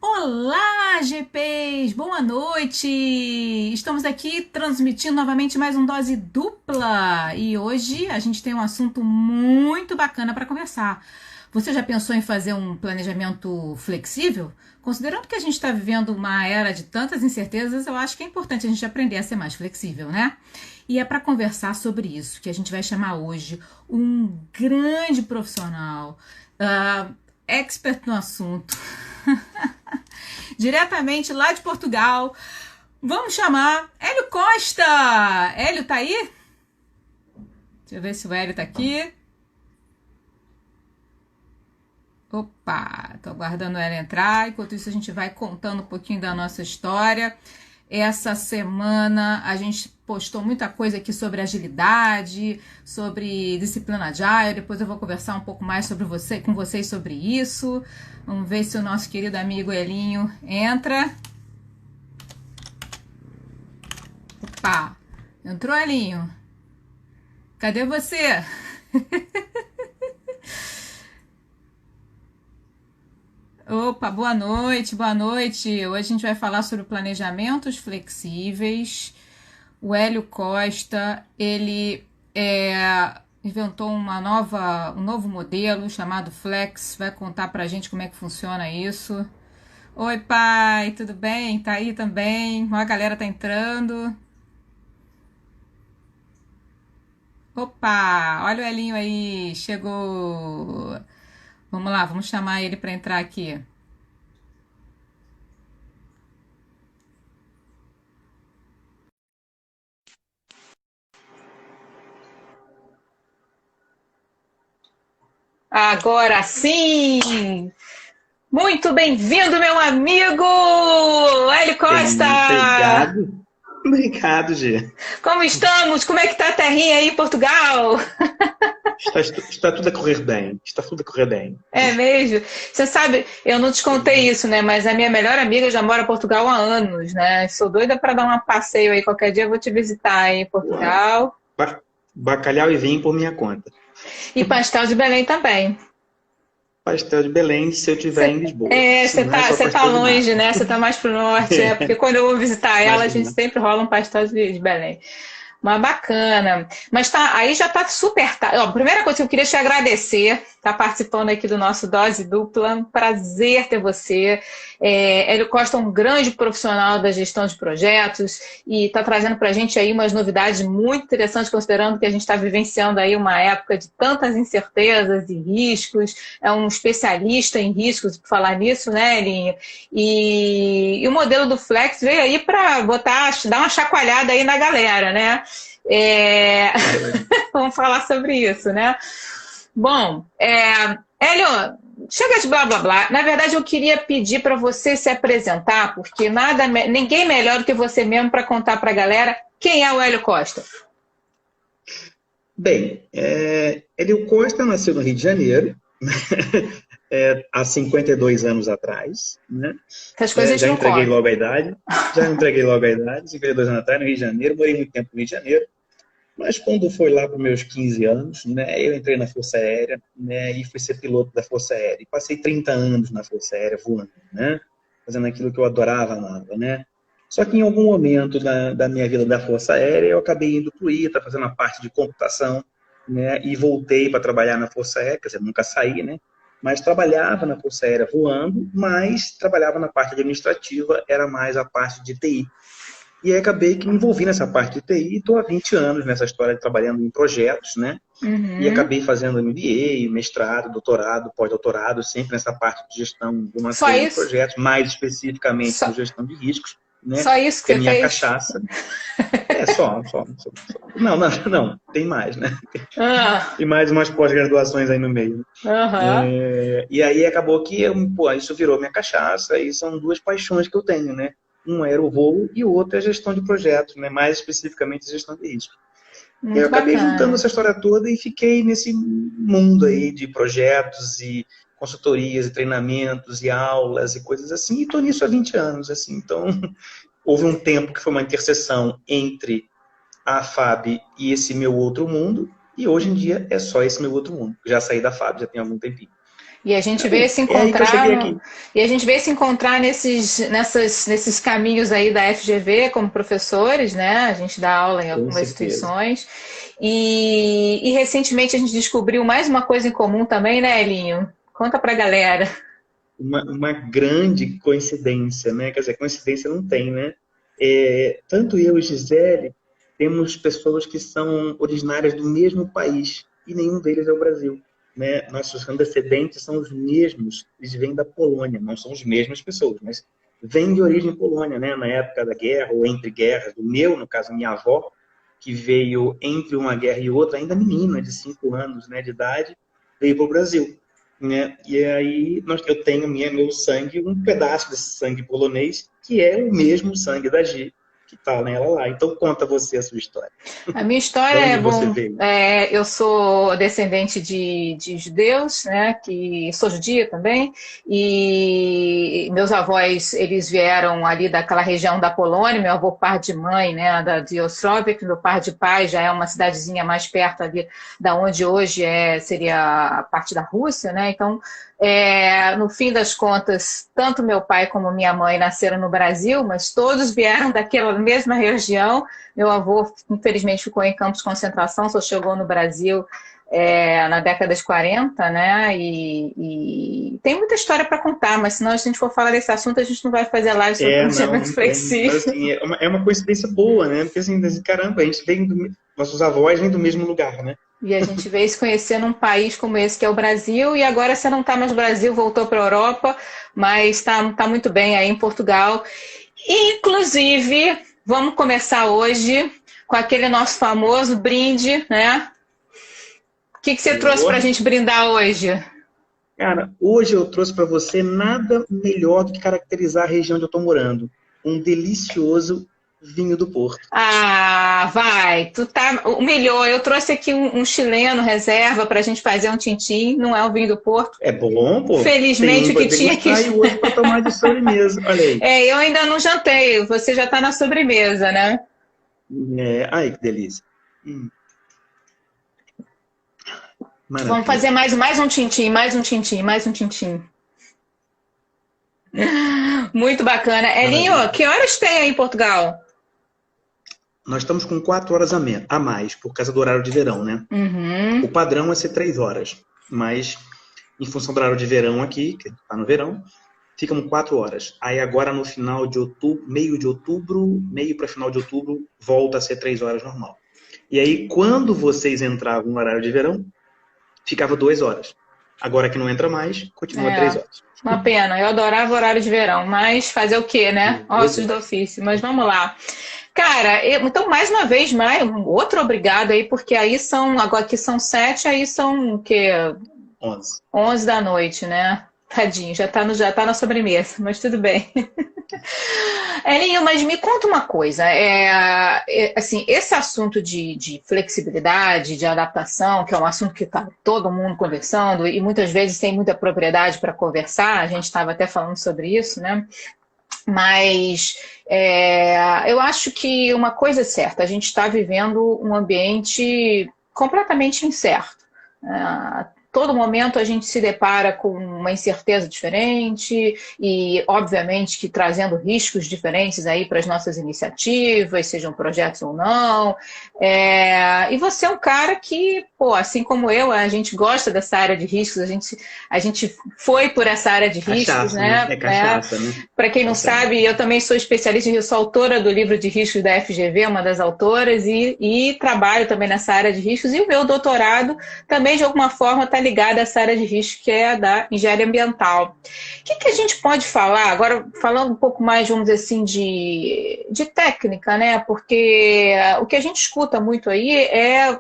Olá, GPs! Boa noite! Estamos aqui transmitindo novamente mais um Dose Dupla e hoje a gente tem um assunto muito bacana para conversar. Você já pensou em fazer um planejamento flexível? Considerando que a gente está vivendo uma era de tantas incertezas, eu acho que é importante a gente aprender a ser mais flexível, né? E é para conversar sobre isso que a gente vai chamar hoje um grande profissional, expert no assunto, diretamente lá de Portugal. Vamos chamar Hélio Costa. Hélio, tá aí? Deixa eu ver se o Hélio tá aqui. Opa, tô aguardando o Hélio entrar. Enquanto isso, a gente vai contando um pouquinho da nossa história. Essa semana a gente postou muita coisa aqui sobre agilidade, sobre disciplina agile. Depois eu vou conversar um pouco mais com vocês sobre isso. Vamos ver se o nosso querido amigo Elinho entra. Opa, entrou, Elinho? Cadê você? Opa, boa noite, boa noite. Hoje a gente vai falar sobre planejamentos flexíveis. O Hélio Costa, ele inventou um novo modelo chamado Flex. Vai contar pra gente como é que funciona isso. Oi, pai, tudo bem? Tá aí também? Ó, a galera tá entrando. Opa, olha o Elinho aí, chegou. Vamos lá, vamos chamar ele pra entrar aqui. Agora sim! Muito bem-vindo, meu amigo Hélio Costa! Obrigado. Obrigado, Gê. Como estamos? Como é que tá a terrinha aí em Portugal? Está tudo a correr bem. Está tudo a correr bem. É mesmo? Você sabe, eu não te contei isso, né? Mas a minha melhor amiga já mora em Portugal há anos, né? Sou doida para dar um passeio aí. Qualquer dia eu vou te visitar aí em Portugal. Bacalhau e vinho por minha conta. E pastel de Belém também. Pastel de Belém, se eu estiver em Lisboa. Se Você não é tá, só você tá pastel de longe, nata. né? Você tá mais pro norte, porque quando eu vou visitar ela, a gente Imagina. sempre rola um pastel de Belém. Mas bacana. Mas tá, aí já tá super. Ó, primeira coisa que eu queria te agradecer, tá participando aqui do nosso Dose Dupla. Um prazer ter você. Hélio Costa é um grande profissional da gestão de projetos e está trazendo para a gente aí umas novidades muito interessantes, considerando que a gente está vivenciando aí uma época de tantas incertezas e riscos. É um especialista em riscos, por falar nisso, né, Elinho? E o modelo do Flex veio aí para dar uma chacoalhada aí na galera, né? Vamos falar sobre isso, né? Bom, Hélio, chega de blá blá blá. Na verdade, eu queria pedir para você se apresentar, porque ninguém melhor do que você mesmo para contar para a galera quem é o Hélio Costa. Bem, Hélio Costa nasceu no Rio de Janeiro, há 52 anos atrás, né? Essas coisas a gente Já não entreguei come. logo a idade. Já entreguei logo a idade, 52 anos atrás, no Rio de Janeiro. Morei muito tempo no Rio de Janeiro. Mas quando foi lá para os meus 15 anos, né, eu entrei na Força Aérea, né, e fui ser piloto da Força Aérea. E passei 30 anos na Força Aérea voando, né, fazendo aquilo que eu adorava, amava, né. Só que em algum momento da minha vida da Força Aérea, eu acabei indo para o ITA, fazendo a parte de computação, né, e voltei para trabalhar na Força Aérea, quer dizer, nunca saí, né, mas trabalhava na Força Aérea voando, mas trabalhava na parte administrativa, era mais a parte de TI. E aí acabei que me envolvi nessa parte de TI e estou há 20 anos nessa história de trabalhando em projetos, né? E Uhum. acabei fazendo MBA, mestrado, doutorado, pós-doutorado, sempre nessa parte de gestão de uma Só série de isso? projetos, mais especificamente Só, de gestão de riscos, né? só isso que Que é a você minha fez? cachaça. Só. Não, não, não, tem mais, né? Ah, E mais umas pós-graduações aí no meio. aham. E aí acabou que isso virou minha cachaça e são duas paixões que eu tenho, né? Um era o voo e o outro é a gestão de projetos, né? Mais especificamente a gestão de risco. E eu Muito acabei juntando bacana. essa história toda e fiquei nesse mundo aí de projetos e consultorias e treinamentos e aulas e coisas assim, e estou nisso há 20 anos, assim. Então, houve um tempo que foi uma interseção entre a FAB e esse meu outro mundo, e hoje em dia é só esse meu outro mundo. Já saí da FAB, já tem algum tempinho. E a gente veio se É aí que eu encontrar cheguei aqui. e a gente veio se encontrar nesses caminhos aí da FGV como professores, né? A gente dá aula em Com algumas certeza. instituições. E recentemente a gente descobriu mais uma coisa em comum também, né, Elinho? Conta pra galera. Uma grande coincidência, né? Quer dizer, coincidência não tem, né? Tanto eu e Gisele temos pessoas que são originárias do mesmo país e nenhum deles é o Brasil, né? Nossos antecedentes são os mesmos, eles vêm da Polônia, não são as mesmas pessoas, mas vêm de origem polônia, né? Na época da guerra ou entre guerras, do meu, no caso, minha avó, que veio entre uma guerra e outra, ainda menina, de 5 anos, né, de idade, veio para o Brasil, né? E aí eu tenho meu sangue, um pedaço desse sangue polonês, que é o mesmo sangue da Gi, que está nela lá. Então conta você a sua história. A minha De história é onde você bom. veio? Eu sou descendente de judeus, né? Que sou judia também. E meus avós eles vieram ali daquela região da Polônia. Meu avô par de mãe, né? De Ostrovec. Meu par de pai já é uma cidadezinha mais perto ali da onde hoje seria a parte da Rússia, né? Então no fim das contas, tanto meu pai como minha mãe nasceram no Brasil, mas todos vieram daquela mesma região. Meu avô, infelizmente, ficou em campos de concentração, só chegou no Brasil na década de 40, né? E tem muita história para contar, mas se a gente for falar desse assunto, a gente não vai fazer live sobre Não, planejamento não tem. Mas flexível. assim, é uma coincidência boa, né? Porque assim, caramba, a gente nossos avós vêm do mesmo lugar, né? E a gente veio se conhecer num país como esse que é o Brasil, e agora você não está mais no Brasil, voltou para a Europa, mas está muito bem aí em Portugal. Inclusive, vamos começar hoje com aquele nosso famoso brinde, né? O que você trouxe para a Boa. gente brindar hoje? Cara, hoje eu trouxe para você nada melhor do que caracterizar a região onde eu estou morando. Um delicioso vinho do Porto. Ah, vai, tu tá o melhor. Eu trouxe aqui um chileno reserva para a gente fazer um tintim, não é o vinho do Porto. É bom, pô. Tem Felizmente um o para que tinha aqui. degustar e o outro para tomar de sobremesa. Olha aí. Eu ainda não jantei, você já está na sobremesa, né? Ai, que delícia. Hum, Vamos maravilha. fazer mais um tintim, mais um tintim, mais um tintim. Muito bacana. Elinho, Maravilha. que horas tem aí em Portugal? Nós estamos com 4 horas a mais, por causa do horário de verão, né? O Uhum. padrão é ser 3 horas. Mas, em função do horário de verão aqui, que está no verão, ficam 4 horas. Aí agora no final de outubro, meio para final de outubro, volta a ser 3 horas normal. E aí, quando vocês entravam no horário de verão, ficava 2 horas. Agora que não entra mais, continua 3 horas. Uma pena. Eu adorava o horário de verão, mas fazer o quê, né? Pois Ossos do é. ofício. Mas vamos lá. Cara, então mais uma vez, outro obrigado aí, porque aí agora aqui são 7, aí são o quê? 11. 11 da noite, né? Tadinho, já tá na sobremesa, mas tudo bem. Elinho, mas me conta uma coisa, assim, esse assunto de flexibilidade, de adaptação, que é um assunto que está todo mundo conversando e muitas vezes tem muita propriedade para conversar, a gente estava até falando sobre isso, né? Mas eu acho que uma coisa é certa, a gente está vivendo um ambiente completamente incerto. Todo momento a gente se depara com uma incerteza diferente e, obviamente, que trazendo riscos diferentes aí para as nossas iniciativas, sejam projetos ou não. E você é um cara que, pô, assim como eu, a gente gosta dessa área de riscos, a gente foi por essa área de riscos, Cachaça, né? né? É cachaça, né? Para quem não sabe, eu também sou especialista, eu sou autora do livro de riscos da FGV, uma das autoras, e trabalho também nessa área de riscos, e o meu doutorado também, de alguma forma, está ligada a essa área de risco, que é a da engenharia ambiental. O que a gente pode falar, agora falando um pouco mais, vamos dizer assim, de técnica, né? Porque o que a gente escuta muito aí é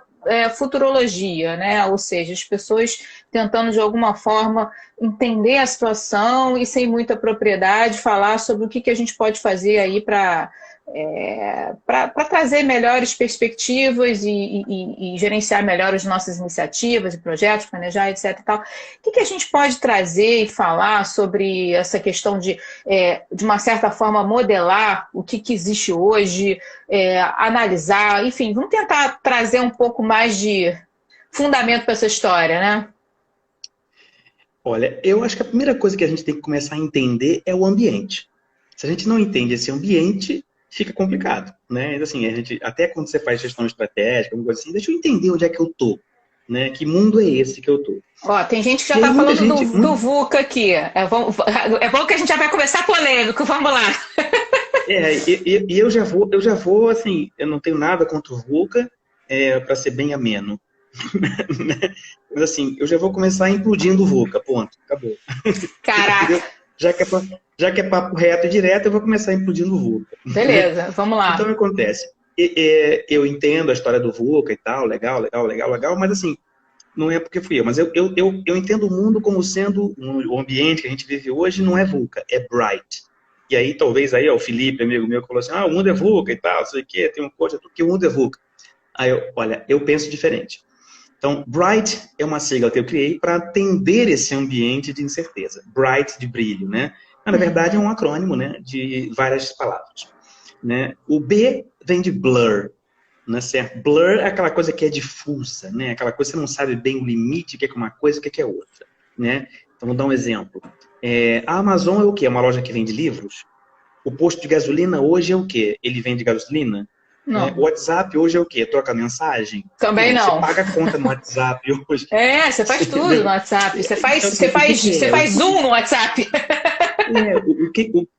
futurologia, né? Ou seja, as pessoas tentando de alguma forma entender a situação e sem muita propriedade falar sobre o que a gente pode fazer aí para trazer melhores perspectivas e gerenciar melhor as nossas iniciativas e projetos, planejar, etc. E tal. O que a gente pode trazer e falar sobre essa questão de uma certa forma, modelar o que existe hoje, analisar, enfim, vamos tentar trazer um pouco mais de fundamento para essa história, né? Olha, eu acho que a primeira coisa que a gente tem que começar a entender é o ambiente. Se a gente não entende esse ambiente, fica complicado, né? Assim, a gente, até quando você faz gestão estratégica, alguma coisa assim, deixa eu entender onde é que eu tô, né? Que mundo é esse que eu tô? Ó, tem gente que já E aí tá muita falando gente, do VUCA aqui. É bom que a gente já vai começar polêmico. Vamos lá. e eu já vou, assim, eu não tenho nada contra o VUCA, para ser bem ameno. Mas assim, eu já vou começar implodindo o VUCA, ponto, acabou. Caraca. Entendeu? Já que é papo reto e direto, eu vou começar implodindo o VUCA. Beleza, vamos lá. Então, o que acontece? Eu entendo a história do VUCA e tal, legal, legal, legal, legal, mas assim, não é porque fui eu, mas eu entendo o mundo como sendo, o ambiente que a gente vive hoje não é VUCA, é Bright. E aí, talvez, aí, ó, o Felipe, amigo meu, que falou assim, o mundo é VUCA e tal, não sei o quê, tem um coach, que o mundo é VUCA. Aí, olha, eu penso diferente. Então, Bright é uma sigla que eu criei para atender esse ambiente de incerteza. Bright, de brilho, né? Mas, na verdade, é um acrônimo, né, de várias palavras. Né? O B vem de blur, né, certo? Blur é aquela coisa que é difusa, né? Aquela coisa que você não sabe bem o limite, o que é uma coisa, o que é outra, né? Então, vou dar um exemplo. A Amazon é o quê? É uma loja que vende livros? O posto de gasolina hoje é o quê? Ele vende gasolina? Não. O WhatsApp hoje é o quê? Troca mensagem? Também não. Você paga a conta no WhatsApp hoje. Você faz tudo no WhatsApp. Você faz, Então, assim, você faz Zoom no WhatsApp.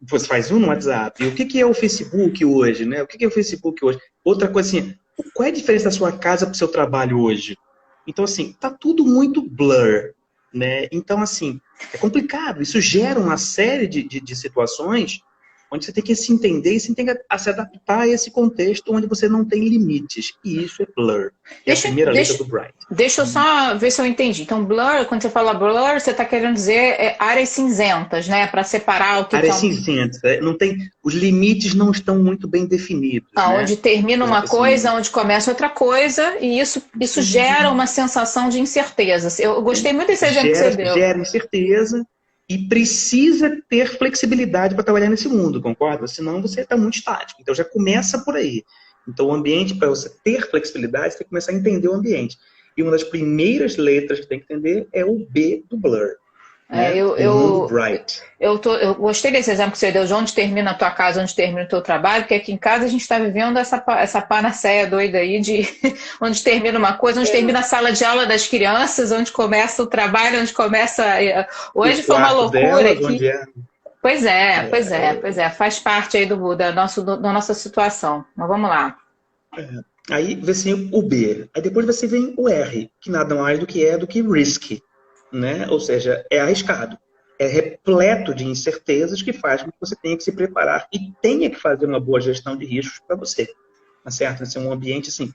Você faz Zoom no WhatsApp. O que é o Facebook hoje, né? O que é o Facebook hoje? Outra coisa assim, qual é a diferença da sua casa para o seu trabalho hoje? Então, assim, tá tudo muito blur, né? Então, assim, é complicado. Isso gera uma série de situações onde você tem que se entender e você tem que se adaptar a esse contexto onde você não tem limites. E isso é blur. É a primeira letra do Bright. Deixa eu só ver se eu entendi. Então, blur, quando você fala blur, você está querendo dizer áreas cinzentas, né? Para separar o que áreas cinzentas. Não tem, os limites não estão muito bem definidos. Onde né? termina uma coisa, onde começa outra coisa, e isso gera uma sensação de incerteza. Eu gostei muito desse exemplo que você deu. Gera incerteza. E precisa ter flexibilidade para trabalhar nesse mundo, concorda? Senão você está muito estático. Então já começa por aí. Então o ambiente, para você ter flexibilidade, você tem que começar a entender o ambiente. E uma das primeiras letras que tem que entender é o B do Blur. Né? O Bright. Eu gostei desse exemplo que você deu de onde termina a tua casa, onde termina o teu trabalho, porque aqui em casa a gente está vivendo essa panaceia doida aí de onde termina uma coisa, onde termina a sala de aula das crianças, onde começa o trabalho, onde começa... Hoje foi uma loucura delas, aqui. Pois é. Faz parte aí da nossa situação. Mas vamos lá. Aí vem o B. Aí depois você vem o R, que nada mais do que risky. Né? Ou seja, é arriscado. É repleto de incertezas que faz com que você tenha que se preparar e tenha que fazer uma boa gestão de riscos para você. Tá certo? Esse é um ambiente, assim,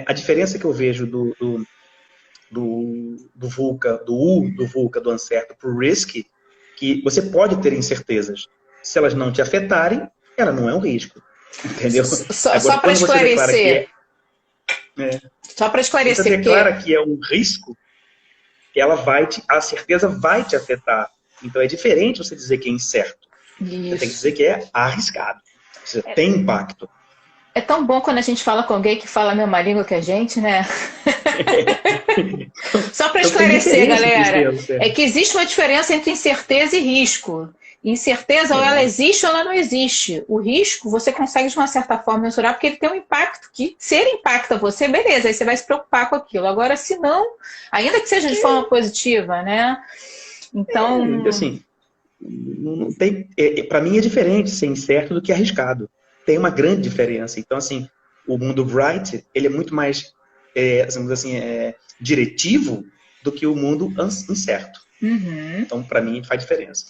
a diferença que eu vejo do VUCA, do VUCA, do uncerto, para o risky, que você pode ter incertezas. Se elas não te afetarem, ela não é um risco. Entendeu? Só para esclarecer. Só para esclarecer. Você declara que é um risco, a certeza vai te afetar. Então é diferente você dizer que é incerto. Isso. Você tem que dizer que é arriscado. Você tem impacto. É tão bom quando a gente fala com alguém que fala a mesma língua que a gente, né? Só para esclarecer, galera, é que existe uma diferença entre incerteza e risco. Incerteza, ou ela existe ou ela não existe. O risco, você consegue de uma certa forma mensurar, porque ele tem um impacto que, se ele impacta você, beleza, aí você vai se preocupar com aquilo. Agora, se não, ainda que seja de forma positiva, né? Então... assim, não tem, para mim é diferente ser incerto do que arriscado. Tem uma grande diferença. Então, assim, o mundo Bright, ele é muito mais, diretivo do que o mundo incerto. Então, para mim, faz diferença.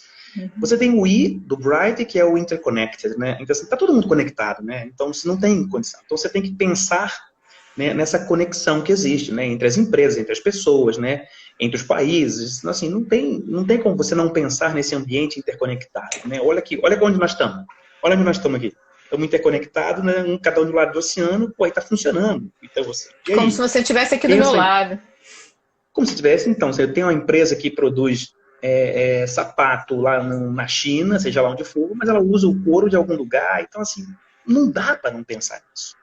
Você tem o I do Bright, que é o interconnected, né? Então, assim, tá todo mundo conectado, né? Então, você não tem condição. Então, você tem que pensar, né, nessa conexão que existe, né? Entre as empresas, entre as pessoas, né? Entre os países. Assim, não tem como você não pensar nesse ambiente interconectado, né? Olha aqui, olha onde nós estamos. Olha onde nós estamos aqui. Estamos interconectados, né? Cada um do lado do oceano, pô, aí tá funcionando. Então, como se você estivesse aqui do meu lado. Como se tivesse, então, você tem uma empresa que produz sapato lá na China, seja lá onde for, mas ela usa o couro de algum lugar, então assim, não dá para não pensar nisso,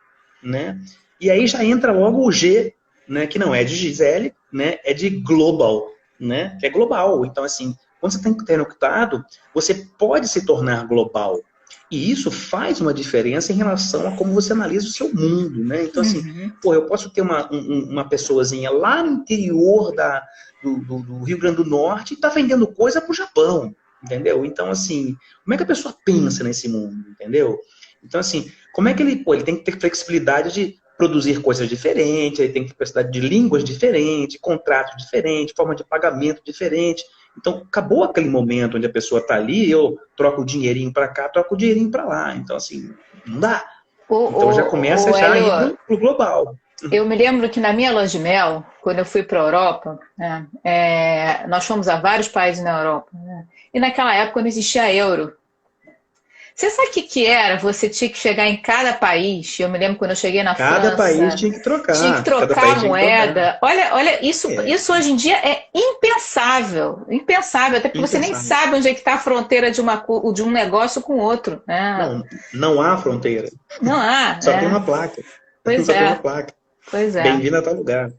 né? E aí já entra logo o G, né, que não é de Gisele, né, é de global, né? Que é global. Então, assim, quando você está interconectado, você pode se tornar global. E isso faz uma diferença em relação a como você analisa o seu mundo, né? Então, assim, pô, eu posso ter uma pessoazinha lá no interior do Rio Grande do Norte e tá vendendo coisa pro Japão, entendeu? Então, assim, como é que a pessoa pensa nesse mundo, entendeu? Então, assim, como é que ele tem que ter flexibilidade de produzir coisas diferentes, ele tem que ter capacidade de línguas diferentes, contratos diferentes, forma de pagamento diferente. Então, acabou aquele momento onde a pessoa está ali, eu troco o dinheirinho para cá, troco o dinheirinho para lá. Então, assim, não dá. Então, já começa já a ir pro global. Eu me lembro que na minha lua de mel, quando eu fui para a Europa, né, nós fomos a vários países na Europa, né, e naquela época não existia euro. Você sabe o que era? Você tinha que chegar em cada país. Eu me lembro quando eu cheguei na França. Cada país tinha que trocar. Tinha que trocar a moeda. Olha, isso hoje em dia é impensável. Impensável, até porque você nem sabe onde é que está a fronteira de um negócio com outro. Né? Não há fronteira. Não há. Só tem uma placa. Só tem uma placa. Pois é. Bem-vindo a tal lugar.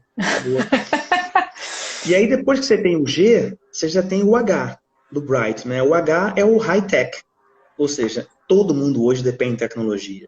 E aí, depois que você tem o G, você já tem o H do Bright. Né? O H é o high-tech. Ou seja, todo mundo hoje depende de tecnologia.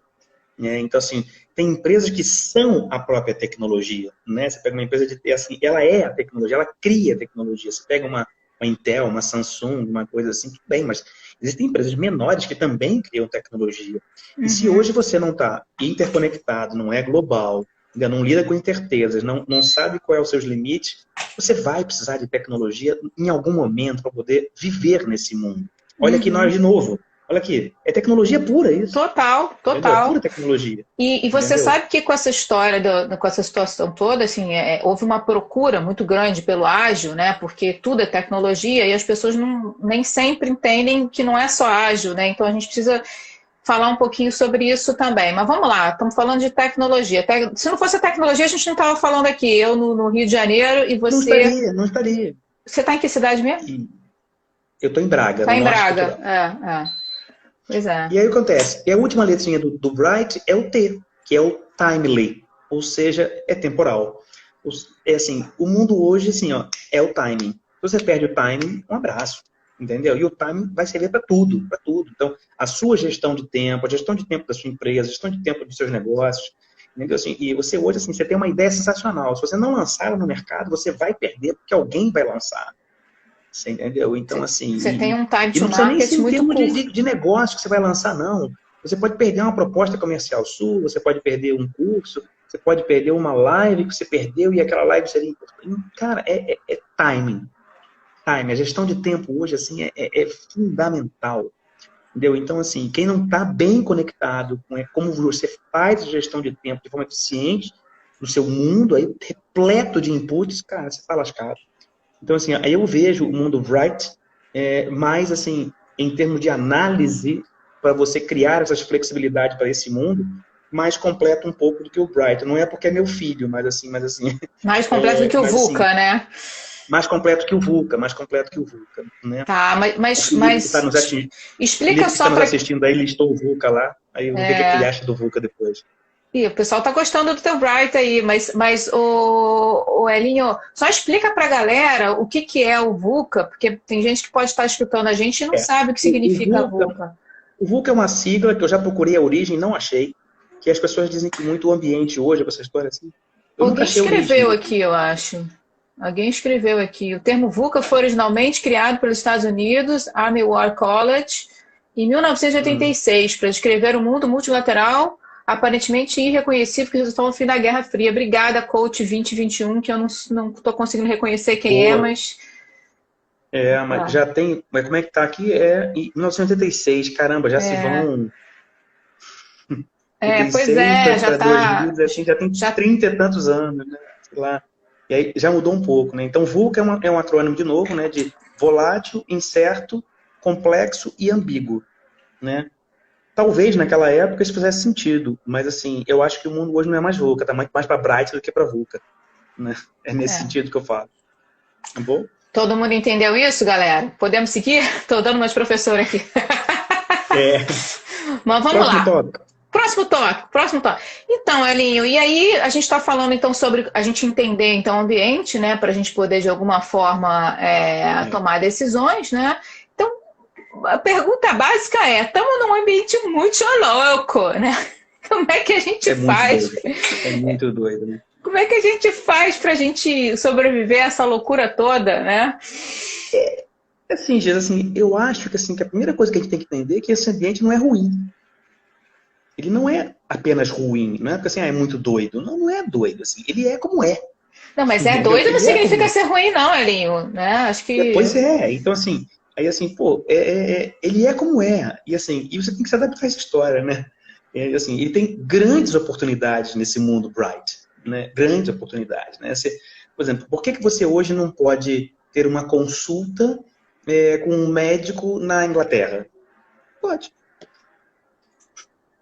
Né? Então, assim, tem empresas que são a própria tecnologia. Né? Você pega uma empresa assim, ela é a tecnologia, ela cria a tecnologia. Você pega uma Intel, uma Samsung, uma coisa assim, tudo bem, mas existem empresas menores que também criam tecnologia. E se hoje você não está interconectado, não é global, ainda não lida com incertezas, não sabe qual é os seus limites, você vai precisar de tecnologia em algum momento para poder viver nesse mundo. Olha aqui nós de novo. Olha aqui, é tecnologia pura isso. Total. É pura tecnologia. E você sabe que com essa história, com essa situação toda, assim, houve uma procura muito grande pelo ágil, né? Porque tudo é tecnologia e as pessoas nem sempre entendem que não é só ágil, né? Então a gente precisa falar um pouquinho sobre isso também. Mas vamos lá, estamos falando de tecnologia. Se não fosse a tecnologia, a gente não estava falando aqui. Eu no Rio de Janeiro e você... Não estaria. Você está em que cidade mesmo? Eu estou em Braga. Está em Braga, Pois é. E aí acontece, e a última letrinha do Bright é o T, que é o timely, ou seja, é temporal. É assim, o mundo hoje, assim, ó, é o timing. Se você perde o timing, um abraço, entendeu? E o timing vai servir para tudo, para tudo. Então, a sua gestão de tempo, a gestão de tempo da sua empresa, a gestão de tempo dos seus negócios, entendeu? Assim, e você hoje, assim, você tem uma ideia sensacional. Se você não lançar ela no mercado, você vai perder, porque alguém vai lançar. Você entendeu? Então, assim... Você tem um time to market muito curto. Não precisa nem ser curto. de negócio que você vai lançar, não. Você pode perder uma proposta comercial sua, você pode perder um curso, você pode perder uma live que você perdeu e aquela live seria importante. Cara, é timing. Timing. A gestão de tempo hoje, assim, é fundamental. Entendeu? Então, assim, quem não está bem conectado com como você faz a gestão de tempo de forma eficiente no seu mundo, aí, repleto de inputs, cara, você está lascado. Então, assim, aí eu vejo o mundo Bright mais, assim, em termos de análise, para você criar essas flexibilidades para esse mundo, mais completo um pouco do que o Bright. Não é porque é meu filho, mas assim... Mais completo do que o VUCA, assim, né? Mais completo que o VUCA, né? Tá, mas explica só para... Está nos assistindo aí, listou o VUCA lá, aí vamos ver o que ele acha do VUCA depois. E o pessoal tá gostando do teu Bright aí, mas o Elinho, só explica pra galera o que é o VUCA, porque tem gente que pode estar escutando a gente e não sabe o que significa VUCA. O VUCA é uma sigla que eu já procurei a origem, não achei, que as pessoas dizem que muito o ambiente hoje, essa história assim... Alguém escreveu aqui, eu acho. Alguém escreveu aqui. O termo VUCA foi originalmente criado pelos Estados Unidos, Army War College, em 1986, para descrever o mundo multilateral aparentemente irreconhecível que resultou no fim da Guerra Fria. Obrigada, Coach 2021, que eu não estou conseguindo reconhecer quem é, mas... mas já tem... Mas como é que tá aqui? É em 1986, caramba, já se vão... pois é, já tá... 2000, assim, já tem 30 e tantos anos, né? Sei lá. E aí já mudou um pouco, né? Então, VUCA é um acrônimo, de novo, né? De volátil, incerto, complexo e ambíguo, né? Talvez naquela época isso fizesse sentido, mas assim, eu acho que o mundo hoje não é mais VUCA, tá mais para Bright do que para VUCA, né? É nesse sentido que eu falo. Tá bom? Todo mundo entendeu isso, galera? Podemos seguir? Estou dando umas professoras aqui. Mas vamos lá. Próximo tópico, próximo tópico. Então, Elinho, e aí a gente está falando então sobre a gente entender então o ambiente, né, para a gente poder de alguma forma tomar decisões, né? Então, a pergunta básica é: estamos num ambiente muito louco, né? Como é que a gente faz? É muito doido, né? Como é que a gente faz para a gente sobreviver a essa loucura toda, né? Assim, Gis, assim, eu acho que, assim, que a primeira coisa que a gente tem que entender é que esse ambiente não é ruim. Ele não é apenas ruim, não é porque assim, é muito doido. Não, não é doido, assim. Ele é como é. Não, mas é doido não significa ser ruim, não, Elinho, né? Acho que... Pois é, então assim, aí assim, pô, ele é como é. E assim, e você tem que se adaptar a essa história, né? Assim, ele tem grandes oportunidades nesse mundo Bright, né? Grandes oportunidades, né? Por exemplo, por que você hoje não pode ter uma consulta com um médico na Inglaterra? Pode.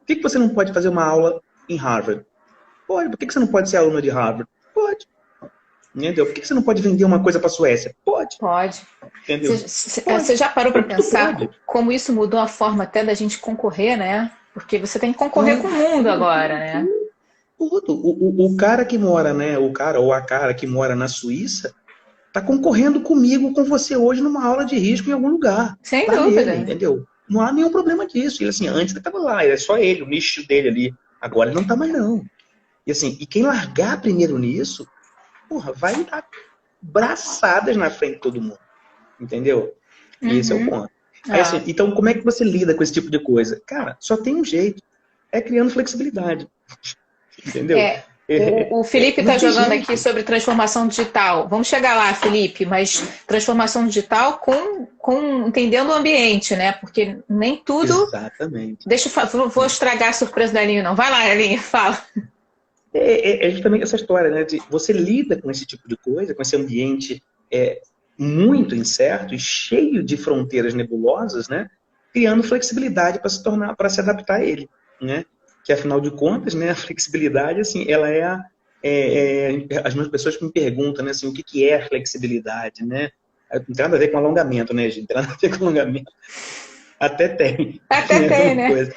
Por que você não pode fazer uma aula em Harvard? Pode. Por que você não pode ser aluno de Harvard? Pode. Entendeu? Por que você não pode vender uma coisa para a Suécia? Pode. Pode. Entendeu? Você já parou para pensar como isso mudou a forma até da gente concorrer, né? Porque você tem que concorrer com o mundo agora, né? Tudo. O cara que mora, né? O cara ou a cara que mora na Suíça está concorrendo comigo, com você hoje numa aula de risco em algum lugar. Sem dúvida. Entendeu? Não há nenhum problema disso. Ele, assim, antes ele estava lá, era só ele, o nicho dele ali. Agora ele não está mais, não. E assim, e quem largar primeiro nisso, porra, vai dar braçadas na frente de todo mundo. Entendeu? E esse é o ponto. Aí, assim, então, como é que você lida com esse tipo de coisa? Cara, só tem um jeito. É criando flexibilidade. Entendeu? O Felipe está jogando aqui sobre transformação digital. Vamos chegar lá, Felipe, mas transformação digital entendendo o ambiente, né? Porque nem tudo... Exatamente. Vou estragar a surpresa da Elinho, não. Vai lá, Elinho, fala. É justamente essa história, né? De você lida com esse tipo de coisa, com esse ambiente muito incerto e cheio de fronteiras nebulosas, né? Criando flexibilidade para se adaptar a ele, né? Que afinal de contas, né, a flexibilidade, assim, ela as minhas pessoas que me perguntam, né, assim, o que é flexibilidade, né? Não tem nada a ver com alongamento, né, gente? Não tem nada a ver com alongamento. Até tem. Até tem, né? Coisa,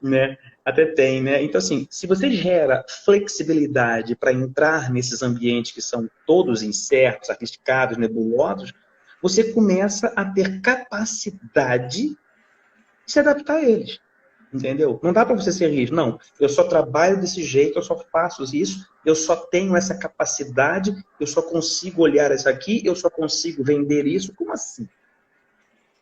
né? Até tem, né? Então, assim, se você gera flexibilidade para entrar nesses ambientes que são todos incertos, arriscados, nebulosos, você começa a ter capacidade de se adaptar a eles. Entendeu? Não dá para você ser rígido. Não, eu só trabalho desse jeito, eu só faço isso, eu só tenho essa capacidade, eu só consigo olhar isso aqui, eu só consigo vender isso. Como assim?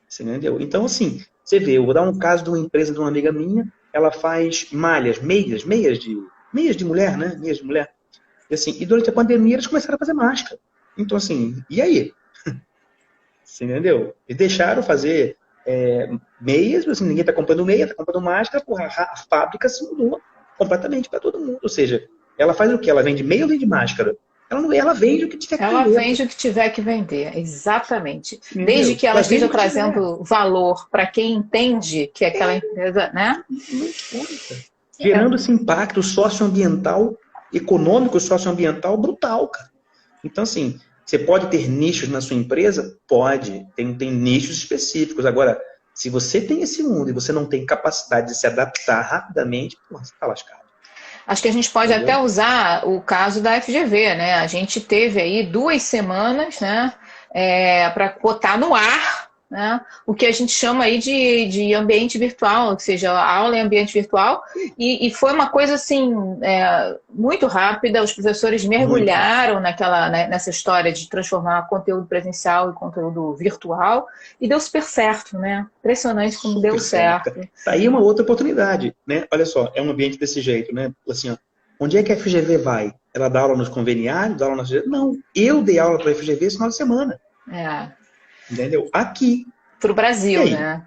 Você entendeu? Então, assim, você vê, eu vou dar um caso de uma empresa de uma amiga minha, ela faz meias de mulher, né? Meias de mulher. E, assim, e durante a pandemia eles começaram a fazer máscara. Então, assim, e aí? Você entendeu? E deixaram fazer meias, assim, ninguém está comprando meia, está comprando máscara, porra, a fábrica se mudou completamente para todo mundo. Ou seja, ela faz o quê? Ela vende meia ou vende máscara? Ela vende o que tiver que vender. Ela vende o que tiver que vender, exatamente. Entendeu? Desde que ela esteja trazendo valor para quem entende que aquela empresa, né? Não importa. Gerando esse impacto socioambiental, econômico, socioambiental brutal, cara. Então, assim, você pode ter nichos na sua empresa? Pode. Tem nichos específicos. Agora, se você tem esse mundo e você não tem capacidade de se adaptar rapidamente, porra, você está lascado. Acho que a gente pode até usar o caso da FGV, né? A gente teve aí 2 semanas, né, para botar no ar, né, o que a gente chama aí de ambiente virtual, ou seja, a aula em ambiente virtual, e foi uma coisa assim muito rápida. Os professores mergulharam nessa história de transformar conteúdo presencial em conteúdo virtual e deu super certo, né? Impressionante como deu certo. Tá aí uma outra oportunidade, né? Olha só, é um ambiente desse jeito, né? Assim, ó, onde é que a FGV vai? Ela dá aula nos conveniados, dá aula na FGV? Não, eu dei aula para a FGV esse final de semana. Entendeu? Aqui. Para o Brasil, né?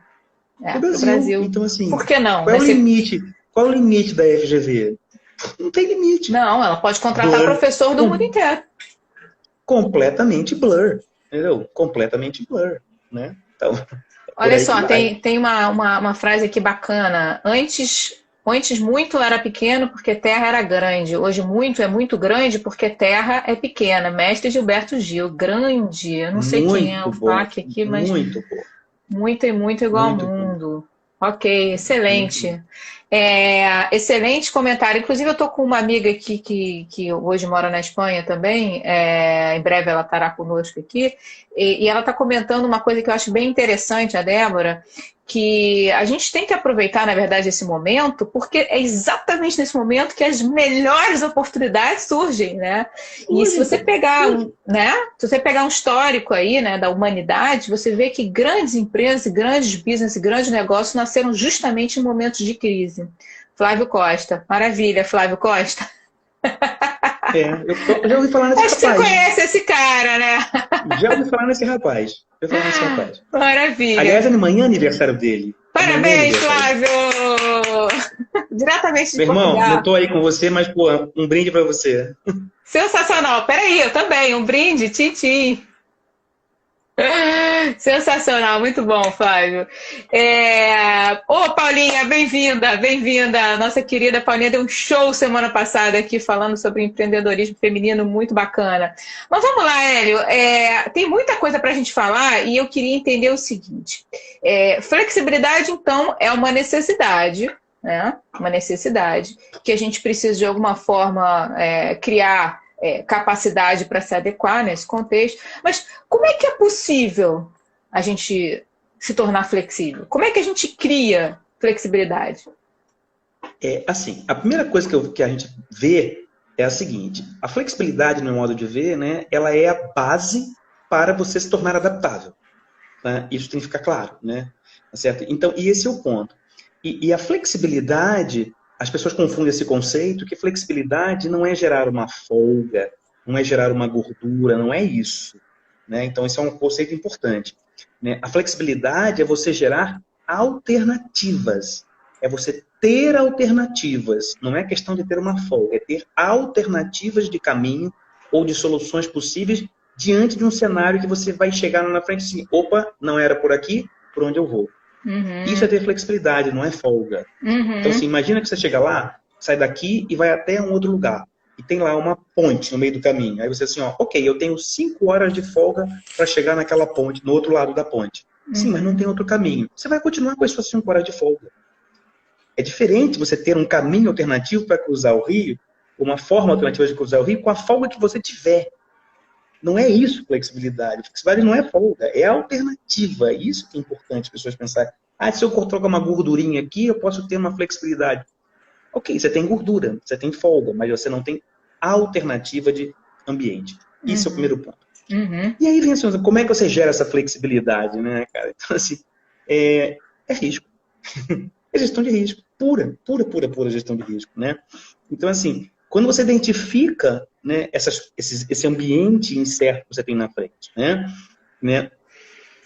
Pro Brasil. Então, assim, por que não? Qual é o limite da FGV? Não tem limite. Não, ela pode contratar professor do mundo inteiro. Completamente blur. Entendeu? Completamente blur, né? Então, olha só, tem uma frase aqui bacana. Antes muito era pequeno porque terra era grande. Hoje muito é muito grande porque terra é pequena. Mestre Gilberto Gil. Grande. Eu não sei quem é o FAQ aqui, mas... Muito bom. Muito e muito igual ao mundo. Ok, excelente. Excelente comentário. Inclusive, eu estou com uma amiga aqui que hoje mora na Espanha também. Em breve ela estará conosco aqui. E ela está comentando uma coisa que eu acho bem interessante, a Débora, que a gente tem que aproveitar, na verdade, esse momento, porque é exatamente nesse momento que as melhores oportunidades surgem, né? E se você pegar um histórico aí, né, da humanidade, você vê que grandes empresas, grandes business, grandes negócios nasceram justamente em momentos de crise. Flávio Costa. Maravilha, Flávio Costa. Eu já ouvi falar nesse Acho que rapaz. você conhece esse cara, né? Já ouvi falar nesse rapaz. Maravilha. Aliás, amanhã é aniversário dele. Parabéns, Flávio! Diretamente de Meu irmão, Portugal. não estou aí com você, mas, pô, um brinde para você. Sensacional. Peraí, eu também. Um brinde, tchim. Sensacional, muito bom, Flávio. Paulinha, bem-vinda. Nossa querida Paulinha deu um show semana passada aqui falando sobre empreendedorismo feminino, muito bacana. Mas vamos lá, Hélio, tem muita coisa para a gente falar e eu queria entender o seguinte. Flexibilidade, então, é uma necessidade, né? Uma necessidade que a gente precisa, de alguma forma, criar capacidade para se adequar nesse contexto. Mas como é que é possível a gente se tornar flexível? Como é que a gente cria flexibilidade? Assim, a primeira coisa que a gente vê é a seguinte: a flexibilidade, no meu modo de ver, né, ela é a base para você se tornar adaptável. Né? Isso tem que ficar claro, né? Certo? Então, e esse é o ponto. E a flexibilidade, as pessoas confundem esse conceito, que flexibilidade não é gerar uma folga, não é gerar uma gordura, não é isso. Né? Então, esse é um conceito importante. Né? A flexibilidade é você gerar alternativas. É você ter alternativas. Não é questão de ter uma folga, é ter alternativas de caminho ou de soluções possíveis diante de um cenário que você vai chegar na frente assim, opa, não era por aqui, por onde eu vou. Uhum. Isso é ter flexibilidade, não é folga. Uhum. Então, assim, imagina que você chega lá, sai daqui e vai até um outro lugar. E tem lá uma ponte no meio do caminho. Aí você assim, ok, eu tenho 5 horas de folga para chegar naquela ponte, no outro lado da ponte. Sim, mas não tem outro caminho. Você vai continuar com as suas 5 horas de folga. É diferente você ter um caminho alternativo para cruzar o rio, uma forma alternativa de cruzar o rio, com a folga que você tiver. Não é isso flexibilidade. Flexibilidade não é folga, é alternativa. Isso que é importante as pessoas pensarem. Se eu trocar uma gordurinha aqui, eu posso ter uma flexibilidade. Ok, você tem gordura, você tem folga, mas você não tem alternativa de ambiente. Isso é o primeiro ponto. Uhum. E aí vem assim, como é que você gera essa flexibilidade, né, cara? Então, assim, é risco. É gestão de risco. Pura gestão de risco, né? Então, assim, quando você identifica, né, esse ambiente incerto que você tem na frente, né,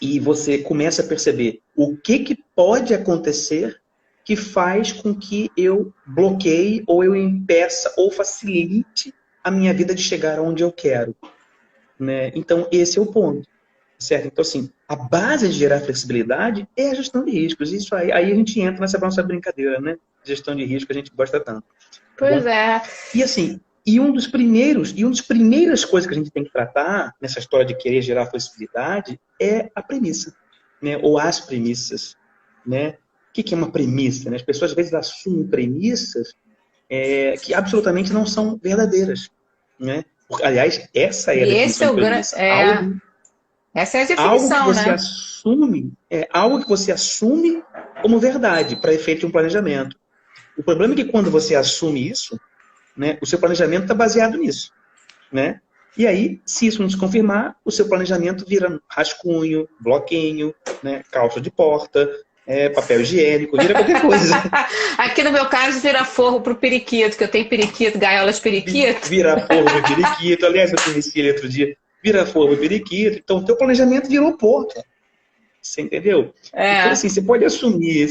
e você começa a perceber o que pode acontecer que faz com que eu bloqueie, ou eu impeça, ou facilite a minha vida de chegar onde eu quero. Né? Então, esse é o ponto. Certo? Então, assim, a base de gerar flexibilidade é a gestão de riscos. Isso aí a gente entra nessa nossa brincadeira, né? Gestão de risco, a gente gosta tanto. Pois é. E assim, uma das primeiras coisas que a gente tem que tratar nessa história de querer gerar flexibilidade é a premissa, né? Ou as premissas, né? O que é uma premissa? Né? As pessoas às vezes assumem premissas que absolutamente não são verdadeiras, né? Aliás, essa é a definição de premissa. Essa é a definição, algo que você assume, algo que você assume como verdade para efeito de um planejamento. O problema é que quando você assume isso, né, o seu planejamento está baseado nisso, né? E aí, se isso não se confirmar, o seu planejamento vira rascunho, bloquinho, né, calça de porta, papel higiênico, vira qualquer coisa. Aqui no meu caso, vira forro pro periquito, que eu tenho periquito, gaiola de periquito. Vira forro pro periquito. Aliás, eu conheci ele outro dia. Vira forro pro periquito. Então, o teu planejamento virou porta. Você entendeu? Então, assim, você pode assumir,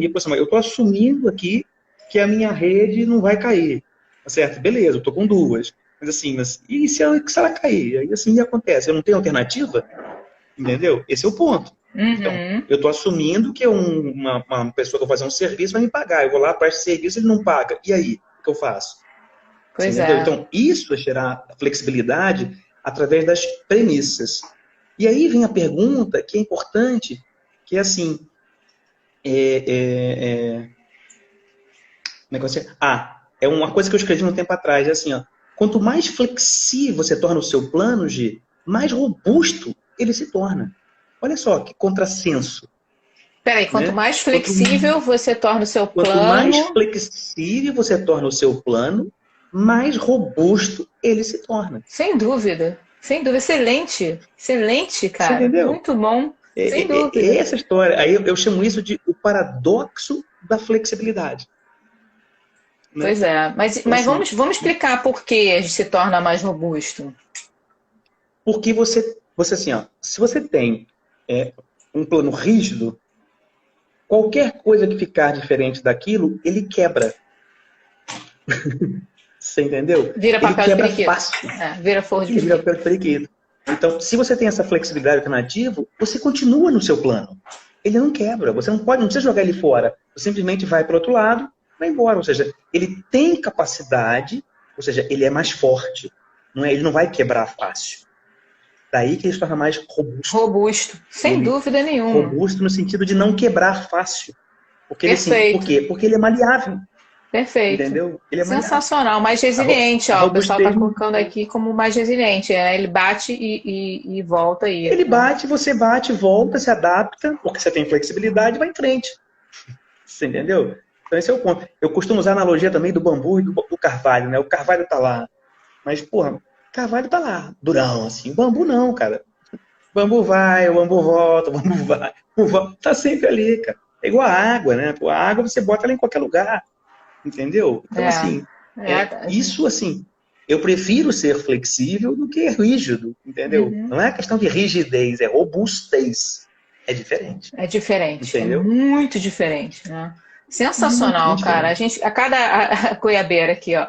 por exemplo, eu estou assumindo aqui que a minha rede não vai cair. Tá certo? Beleza, eu estou com 2. Mas assim, e se ela cair? Aí assim acontece. Eu não tenho alternativa? Entendeu? Esse é o ponto. Uhum. Então, eu estou assumindo que uma pessoa que vai fazer um serviço vai me pagar. Eu vou lá, presto serviço, ele não paga. E aí? O que eu faço? Pois é. Então, isso é gerar flexibilidade através das premissas. E aí vem a pergunta que é importante, que é assim, Negócio assim, é uma coisa que eu escrevi um tempo atrás, é assim, ó, quanto mais flexível você torna o seu plano, Gi, mais robusto ele se torna. Olha só que contrassenso, Peraí, quanto né? mais flexível você torna o seu Quanto mais plano. flexível você torna o seu plano, mais robusto ele se torna. Sem dúvida. Sem dúvida. Excelente. Excelente, Você cara. entendeu? Muito bom. Sem dúvida. Essa história, aí eu chamo isso de o paradoxo da flexibilidade. Né? Pois é. Mas, Então, assim, vamos explicar por que a gente se torna mais robusto. porque você assim, ó, se você tem um plano rígido, qualquer coisa que ficar diferente daquilo, ele quebra. Você entendeu? Vira Ele papel de quebra periquito. fácil. Vira forro de Ele vira periquito. papel de periquito. Então, se você tem essa flexibilidade alternativa, você continua no seu plano. Ele não quebra. Você não precisa jogar ele fora. Você simplesmente vai para o outro lado, vai embora. Ou seja, ele tem capacidade, ou seja, ele é mais forte. Ele não vai quebrar fácil. Daí que ele se torna mais robusto. Robusto. Sem dúvida nenhuma. Robusto no sentido de não quebrar fácil. Porque Perfeito. por quê? Porque ele é maleável. Perfeito. Entendeu? Ele é sensacional, mais resiliente. Ó, o pessoal está colocando aqui como mais resiliente. Ele bate e volta aí. Ele bate, você bate, volta, se adapta, porque você tem flexibilidade e vai em frente. Você entendeu? Então esse é o ponto. Eu costumo usar a analogia também do bambu e do carvalho, né? O carvalho tá lá. Mas, porra, o carvalho tá lá, durão, assim. O bambu não, cara. O bambu vai, o bambu volta, o bambu vai. O bambu tá sempre ali, cara. É igual a água, né? Pô, a água você bota ela em qualquer lugar. Entendeu? Então, assim, isso, assim, eu prefiro ser flexível do que rígido, entendeu? Uhum. Não é questão de rigidez, é robustez. É diferente. É diferente. Entendeu? É muito diferente, né? Sensacional, muito cara. Diferente. A cada goiabeira aqui, ó.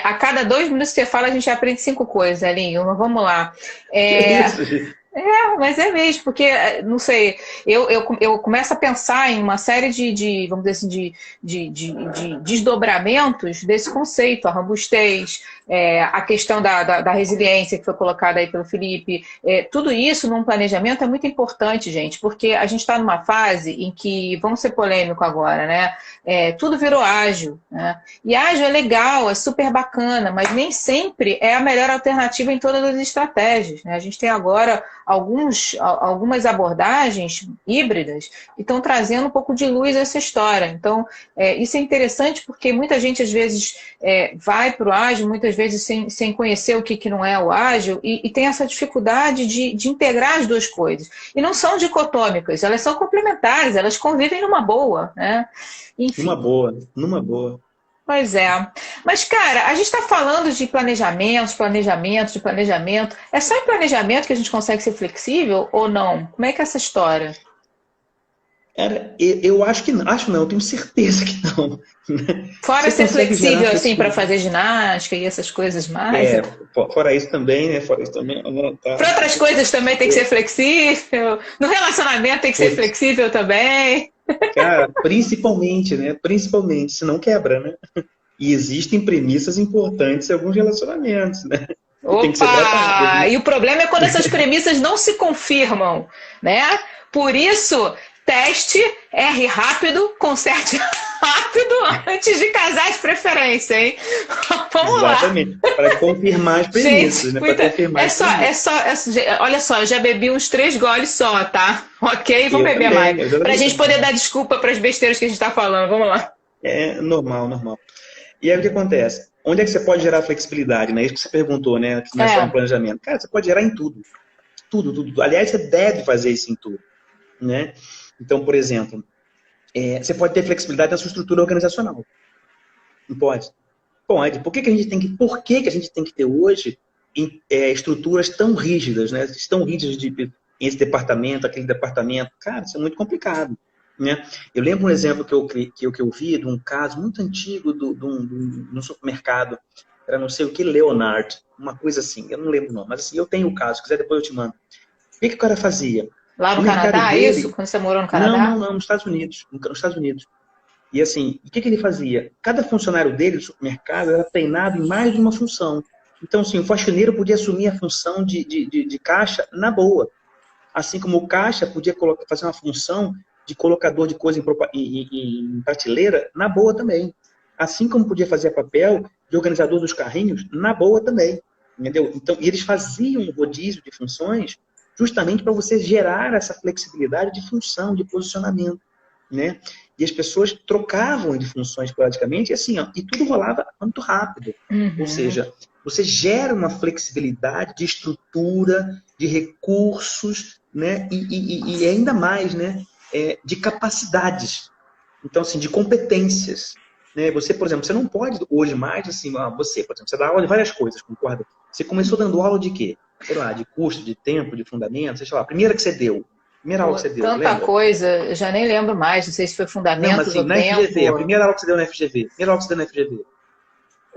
A cada 2 minutos que você fala, a gente aprende 5 coisas, Elinho. Mas vamos lá. Isso, gente. Mas é mesmo, porque, não sei, eu começo a pensar em uma série de vamos dizer assim, de desdobramentos desse conceito, a robustez, a questão da resiliência que foi colocada aí pelo Felipe, tudo isso num planejamento é muito importante, gente, porque a gente está numa fase em que, vamos ser polêmico agora, né? Tudo virou ágil, né? E ágil é legal, é super bacana, mas nem sempre é a melhor alternativa em todas as estratégias, né? A gente tem agora algumas abordagens híbridas que estão trazendo um pouco de luz a essa história. Então, isso é interessante porque muita gente, às vezes, vai para o ágil, muitas vezes sem conhecer o que não é o ágil, e tem essa dificuldade de integrar as duas coisas. E não são dicotômicas, elas são complementares, elas convivem numa boa, né? Enfim. Numa boa. Pois é. Mas, cara, a gente está falando de planejamento. É só em planejamento que a gente consegue ser flexível ou não? Como é que é essa história? Eu acho que não. Acho não, eu tenho certeza que não. Fora ser flexível, assim, para fazer ginástica e essas coisas mais. Fora isso também, né? Fora isso também. Tá. Para outras coisas também tem que ser flexível. No relacionamento tem que ser flexível também. Cara, principalmente, né? Principalmente, senão quebra, né? E existem premissas importantes em alguns relacionamentos, né? Opa! Tem que ser tratado, né? E o problema é quando essas premissas não se confirmam, né? Por isso, teste, erre rápido, conserte rápido antes de casar de preferência, hein? Vamos lá. Exatamente. Para confirmar as premissas, gente, né? Para confirmar olha só, eu já bebi uns 3 goles só, tá? Ok? Vamos beber também, mais. Para a gente poder dar desculpa para as besteiras que a gente está falando. Vamos lá. É normal. E aí o que acontece? Onde é que você pode gerar flexibilidade, né? Isso que você perguntou, né? Que não é só um planejamento. Cara, você pode gerar em tudo. Tudo. Aliás, você deve fazer isso em tudo, né? Então, por exemplo, você pode ter flexibilidade na sua estrutura organizacional. Não pode? Pode. Por que a gente tem que ter hoje estruturas tão rígidas, né? Tão rígidas de esse departamento, aquele departamento? Cara, isso é muito complicado. Né? Eu lembro um exemplo que eu vi de um caso muito antigo no supermercado, era não sei o que, Leonard, uma coisa assim, eu não lembro o nome, mas assim, eu tenho o caso, se quiser depois eu te mando. O que o cara fazia? Lá no Canadá, isso? Quando você morou no Canadá? Não, nos Estados Unidos. E assim, o que ele fazia? Cada funcionário dele do supermercado era treinado em mais de uma função. Então, assim, o faxineiro podia assumir a função de caixa na boa. Assim como o caixa podia fazer uma função de colocador de coisa em prateleira, na boa também. assim como podia fazer papel de organizador dos carrinhos, na boa também, entendeu? Então, e eles faziam um rodízio de funções justamente para você gerar essa flexibilidade de função, de posicionamento, né? E as pessoas trocavam de funções praticamente, e assim, ó, e tudo rolava muito rápido. Ou seja, você gera uma flexibilidade de estrutura, de recursos, né? E ainda mais, né? De capacidades. Então, assim, de competências. Né? Você, por exemplo, você não pode hoje mais, assim, você, por exemplo, você dá aula de várias coisas, concorda? Você começou dando aula de quê? Sei lá, de custo, de tempo, de fundamentos, sei lá, a primeira que você deu. Primeira aula Pô, que você deu, tanta lembra? coisa, eu já nem lembro mais, não sei se foi Não, mas fundamentos assim, ou na FGV, a tempo. primeira aula que você deu na FGV. Primeira aula que você deu na FGV.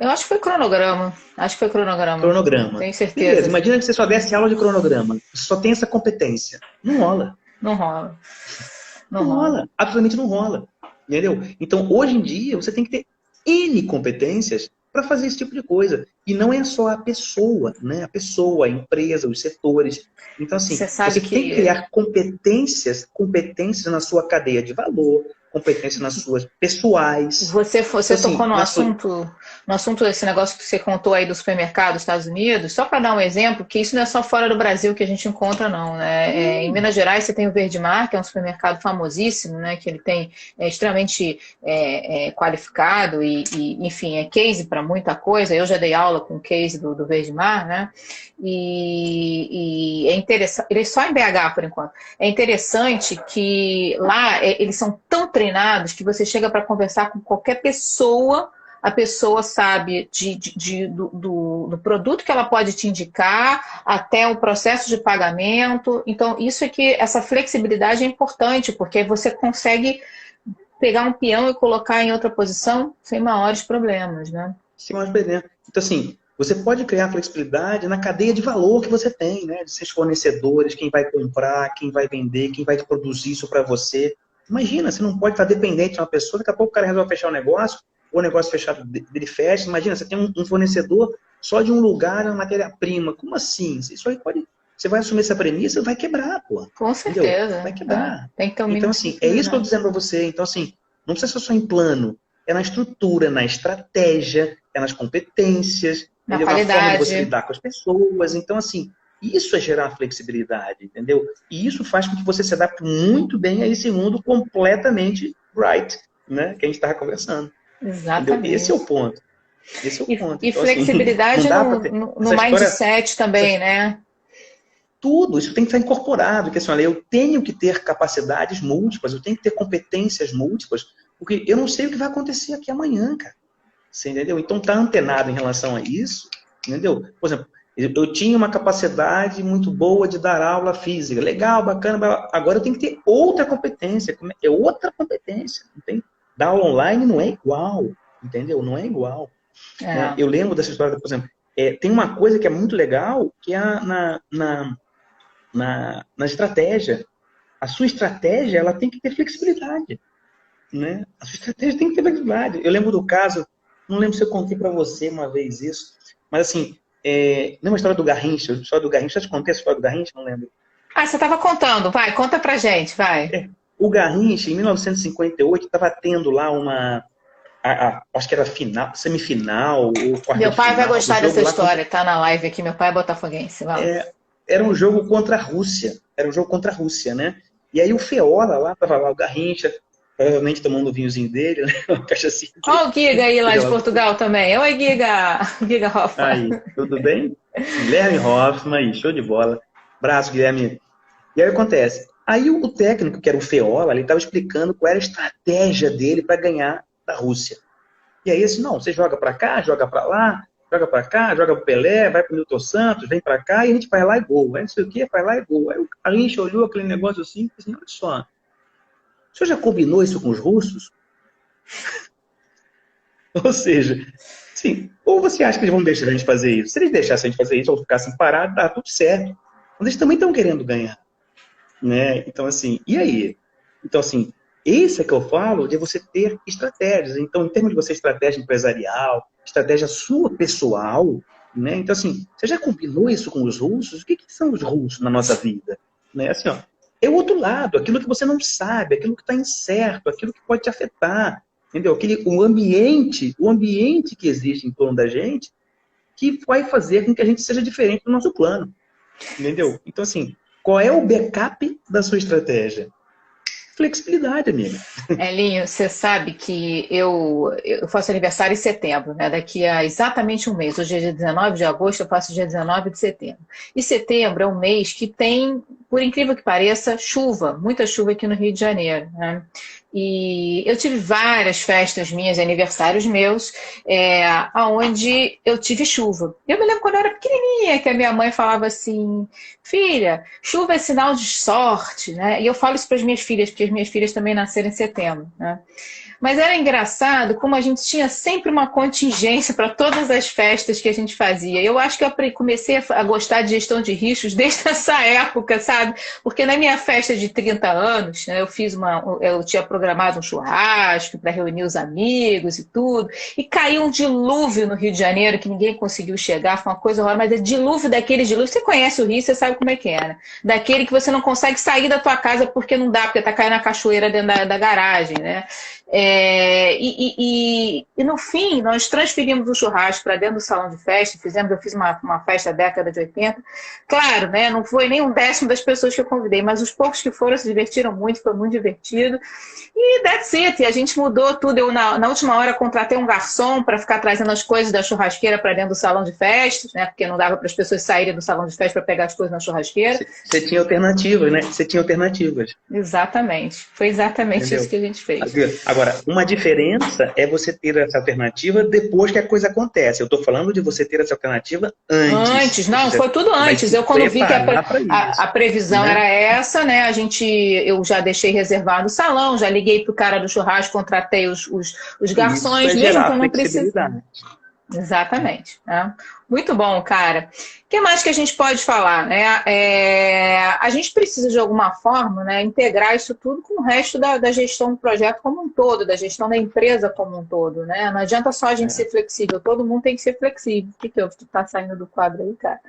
Eu acho que foi cronograma. Acho que foi cronograma. Cronograma. Tenho Beleza, certeza. imagina que você só desse aula de cronograma. Você só tem essa competência. Não rola. Não rola. Não Não rola. rola. Absolutamente não rola. Entendeu? Então, hoje em dia, você tem que ter N competências para fazer esse tipo de coisa. E não é só a pessoa, né? A pessoa, a empresa, os setores. Então, Você assim, sabe você tem que que criar competências na sua cadeia de valor, competências nas suas pessoais. você Então, tocou assim, na sua... no assunto desse negócio que você contou aí do supermercado dos Estados Unidos, só para dar um exemplo, que isso não é só fora do Brasil que a gente encontra, não, né? Em Minas Gerais você tem o Verdemar, que é um supermercado famosíssimo, né? Que ele tem extremamente qualificado enfim, é case para muita coisa. Eu já dei aula com o case do Verdemar, né? E é interessante, ele é só em BH por enquanto. É interessante que lá eles são tão treinados que você chega para conversar com qualquer pessoa, a pessoa sabe do produto que ela pode te indicar até o processo de pagamento. Então, isso é que essa flexibilidade é importante, porque você consegue pegar um peão e colocar em outra posição sem maiores problemas, né? Sim, mas beleza. Então, assim, você pode criar flexibilidade na cadeia de valor que você tem, né? De seus fornecedores, quem vai comprar, quem vai vender, quem vai produzir isso para você. Imagina, você não pode estar dependente de uma pessoa, daqui a pouco o cara resolve fechar o negócio, ou o negócio fechado dele fecha. Imagina, você tem um fornecedor só de um lugar, uma matéria-prima. Como assim? Isso aí pode... Você vai assumir essa premissa, vai quebrar, pô. Com Entendeu? certeza. Vai quebrar. Tem que ter um Então, mínimo de assim, é isso que eu estou flexibilidade. dizendo para você. Então, assim, não precisa ser só em plano. É na estrutura, na estratégia, é nas competências, Na entendeu? Na forma de você qualidade. lidar com as pessoas. Então, assim, isso é gerar flexibilidade, entendeu? E isso faz com que você se adapte muito bem a esse mundo completamente right, né? Que a gente estava conversando, entendeu? Esse é o Exatamente. ponto. Esse é o ponto. E Então, assim, não flexibilidade dá para ter no essa história... mindset também, né? Tudo, isso tem que estar incorporado, que assim, olha, eu tenho que ter capacidades múltiplas, eu tenho que ter competências múltiplas, porque eu não sei o que vai acontecer aqui amanhã, cara. Você entendeu? Então tá antenado em relação a isso, entendeu? Por exemplo, eu tinha uma capacidade muito boa de dar aula física, legal, bacana, agora eu tenho que ter outra competência, é outra competência, não tem? Dar aula online não é igual, entendeu? Não é igual. Né? É. Eu lembro dessa história, por exemplo, tem uma coisa que é muito legal, que é na estratégia. A sua estratégia, ela tem que ter flexibilidade, né? A sua estratégia tem que ter flexibilidade. Eu lembro do caso, não lembro se eu contei para você uma vez isso, mas assim, lembra a história do Garrincha? A história do Garrincha, já te contei a história do Garrincha? Não lembro. Ah, você estava contando, vai, conta pra gente, vai. O Garrincha, em 1958, estava tendo lá acho que era final, semifinal ou quarta Meu de pai vai final do gostar jogo dessa lá contra... história, tá na live aqui, meu pai é botafoguense, vai lá. Era um jogo contra a Rússia. Era um jogo contra a Rússia, né? E aí o Feola lá, tava lá o Garrincha, provavelmente tomando o vinhozinho dele, né? Uma cachaçinha Olha o Giga aí lá de dele. Portugal também. Oi, Giga! Giga Hoffa. Aí, tudo bem? Guilherme Hoffman aí, show de bola. Braço, Guilherme. E aí acontece. Aí o técnico, que era o Feola, ele estava explicando qual era a estratégia dele para ganhar da Rússia. E aí, assim, não, você joga para cá, joga para lá, joga para cá, joga pro Pelé, vai pro Newton Santos, vem para cá, e a gente vai lá e gol. Aí não sei o que, vai lá e gol. Aí a gente olhou aquele negócio assim, e disse assim, olha só, o senhor já combinou isso com os russos? Ou seja, sim, ou você acha que eles vão deixar a gente fazer isso? Se eles deixassem a gente fazer isso, ou ficassem parados, tá tudo certo. Mas eles também estão querendo ganhar, né? Então, assim, e aí? Então, assim, esse é que eu falo de você ter estratégias. Então, em termos de você estratégia empresarial, estratégia sua pessoal, né? Então, assim, você já combinou isso com os russos? O que são os russos na nossa vida? Né? Assim, ó, é o outro lado, aquilo que você não sabe, aquilo que está incerto, aquilo que pode te afetar. Entendeu? O ambiente que existe em torno da gente que vai fazer com que a gente seja diferente do nosso plano. Entendeu? Então, assim, qual é o backup da sua estratégia? Flexibilidade, amiga. Elinho, você sabe que eu faço aniversário em setembro, né? Daqui a exatamente um mês. Hoje é dia 19 de agosto, eu faço dia 19 de setembro. E setembro é um mês que tem, por incrível que pareça, chuva, muita chuva aqui no Rio de Janeiro, né? E eu tive várias festas minhas, aniversários meus, onde eu tive chuva. Eu me lembro quando eu era pequenininha, que a minha mãe falava assim, filha, chuva é sinal de sorte, né? E eu falo isso para as minhas filhas, porque as minhas filhas também nasceram em setembro, né? Mas era engraçado como a gente tinha sempre uma contingência para todas as festas que a gente fazia. Eu acho que eu comecei a gostar de gestão de riscos desde essa época, sabe? Porque na minha festa de 30 anos, né, eu tinha programado um churrasco para reunir os amigos e tudo, e caiu um dilúvio no Rio de Janeiro que ninguém conseguiu chegar, foi uma coisa horrorosa, mas é dilúvio daquele dilúvio. Você conhece o Rio, você sabe como é que é, né? Daquele que você não consegue sair da tua casa porque não dá, porque tá caindo na cachoeira dentro da garagem, né? E no fim, nós transferimos o churrasco para dentro do salão de festa, eu fiz uma festa da década de 80. Claro, né, não foi nem um décimo das pessoas que eu convidei, mas os poucos que foram se divertiram muito, foi muito divertido. E that's it, e a gente mudou tudo. Eu, na última hora, contratei um garçom para ficar trazendo as coisas da churrasqueira para dentro do salão de festas, né, porque não dava para as pessoas saírem do salão de festa para pegar as coisas na churrasqueira. Você tinha alternativas, né? Você tinha alternativas. Exatamente, foi exatamente Entendeu? isso que a gente fez. Agora, uma diferença é você ter essa alternativa depois que a coisa acontece. Eu estou falando de você ter essa alternativa antes. Antes, não, foi tudo antes. Eu, quando vi que a previsão, né, era essa, né? Eu já deixei reservado o salão, já liguei pro cara do churrasco, contratei os garçons, mesmo que eu não precisasse. Exatamente. Né? Muito bom, cara. O que mais que a gente pode falar? Né? A gente precisa, de alguma forma, né, integrar isso tudo com o resto da gestão do projeto como um todo, da gestão da empresa como um todo. Né? Não adianta só a gente ser flexível, todo mundo tem que ser flexível. O que houve? Tu tá saindo do quadro aí, cara?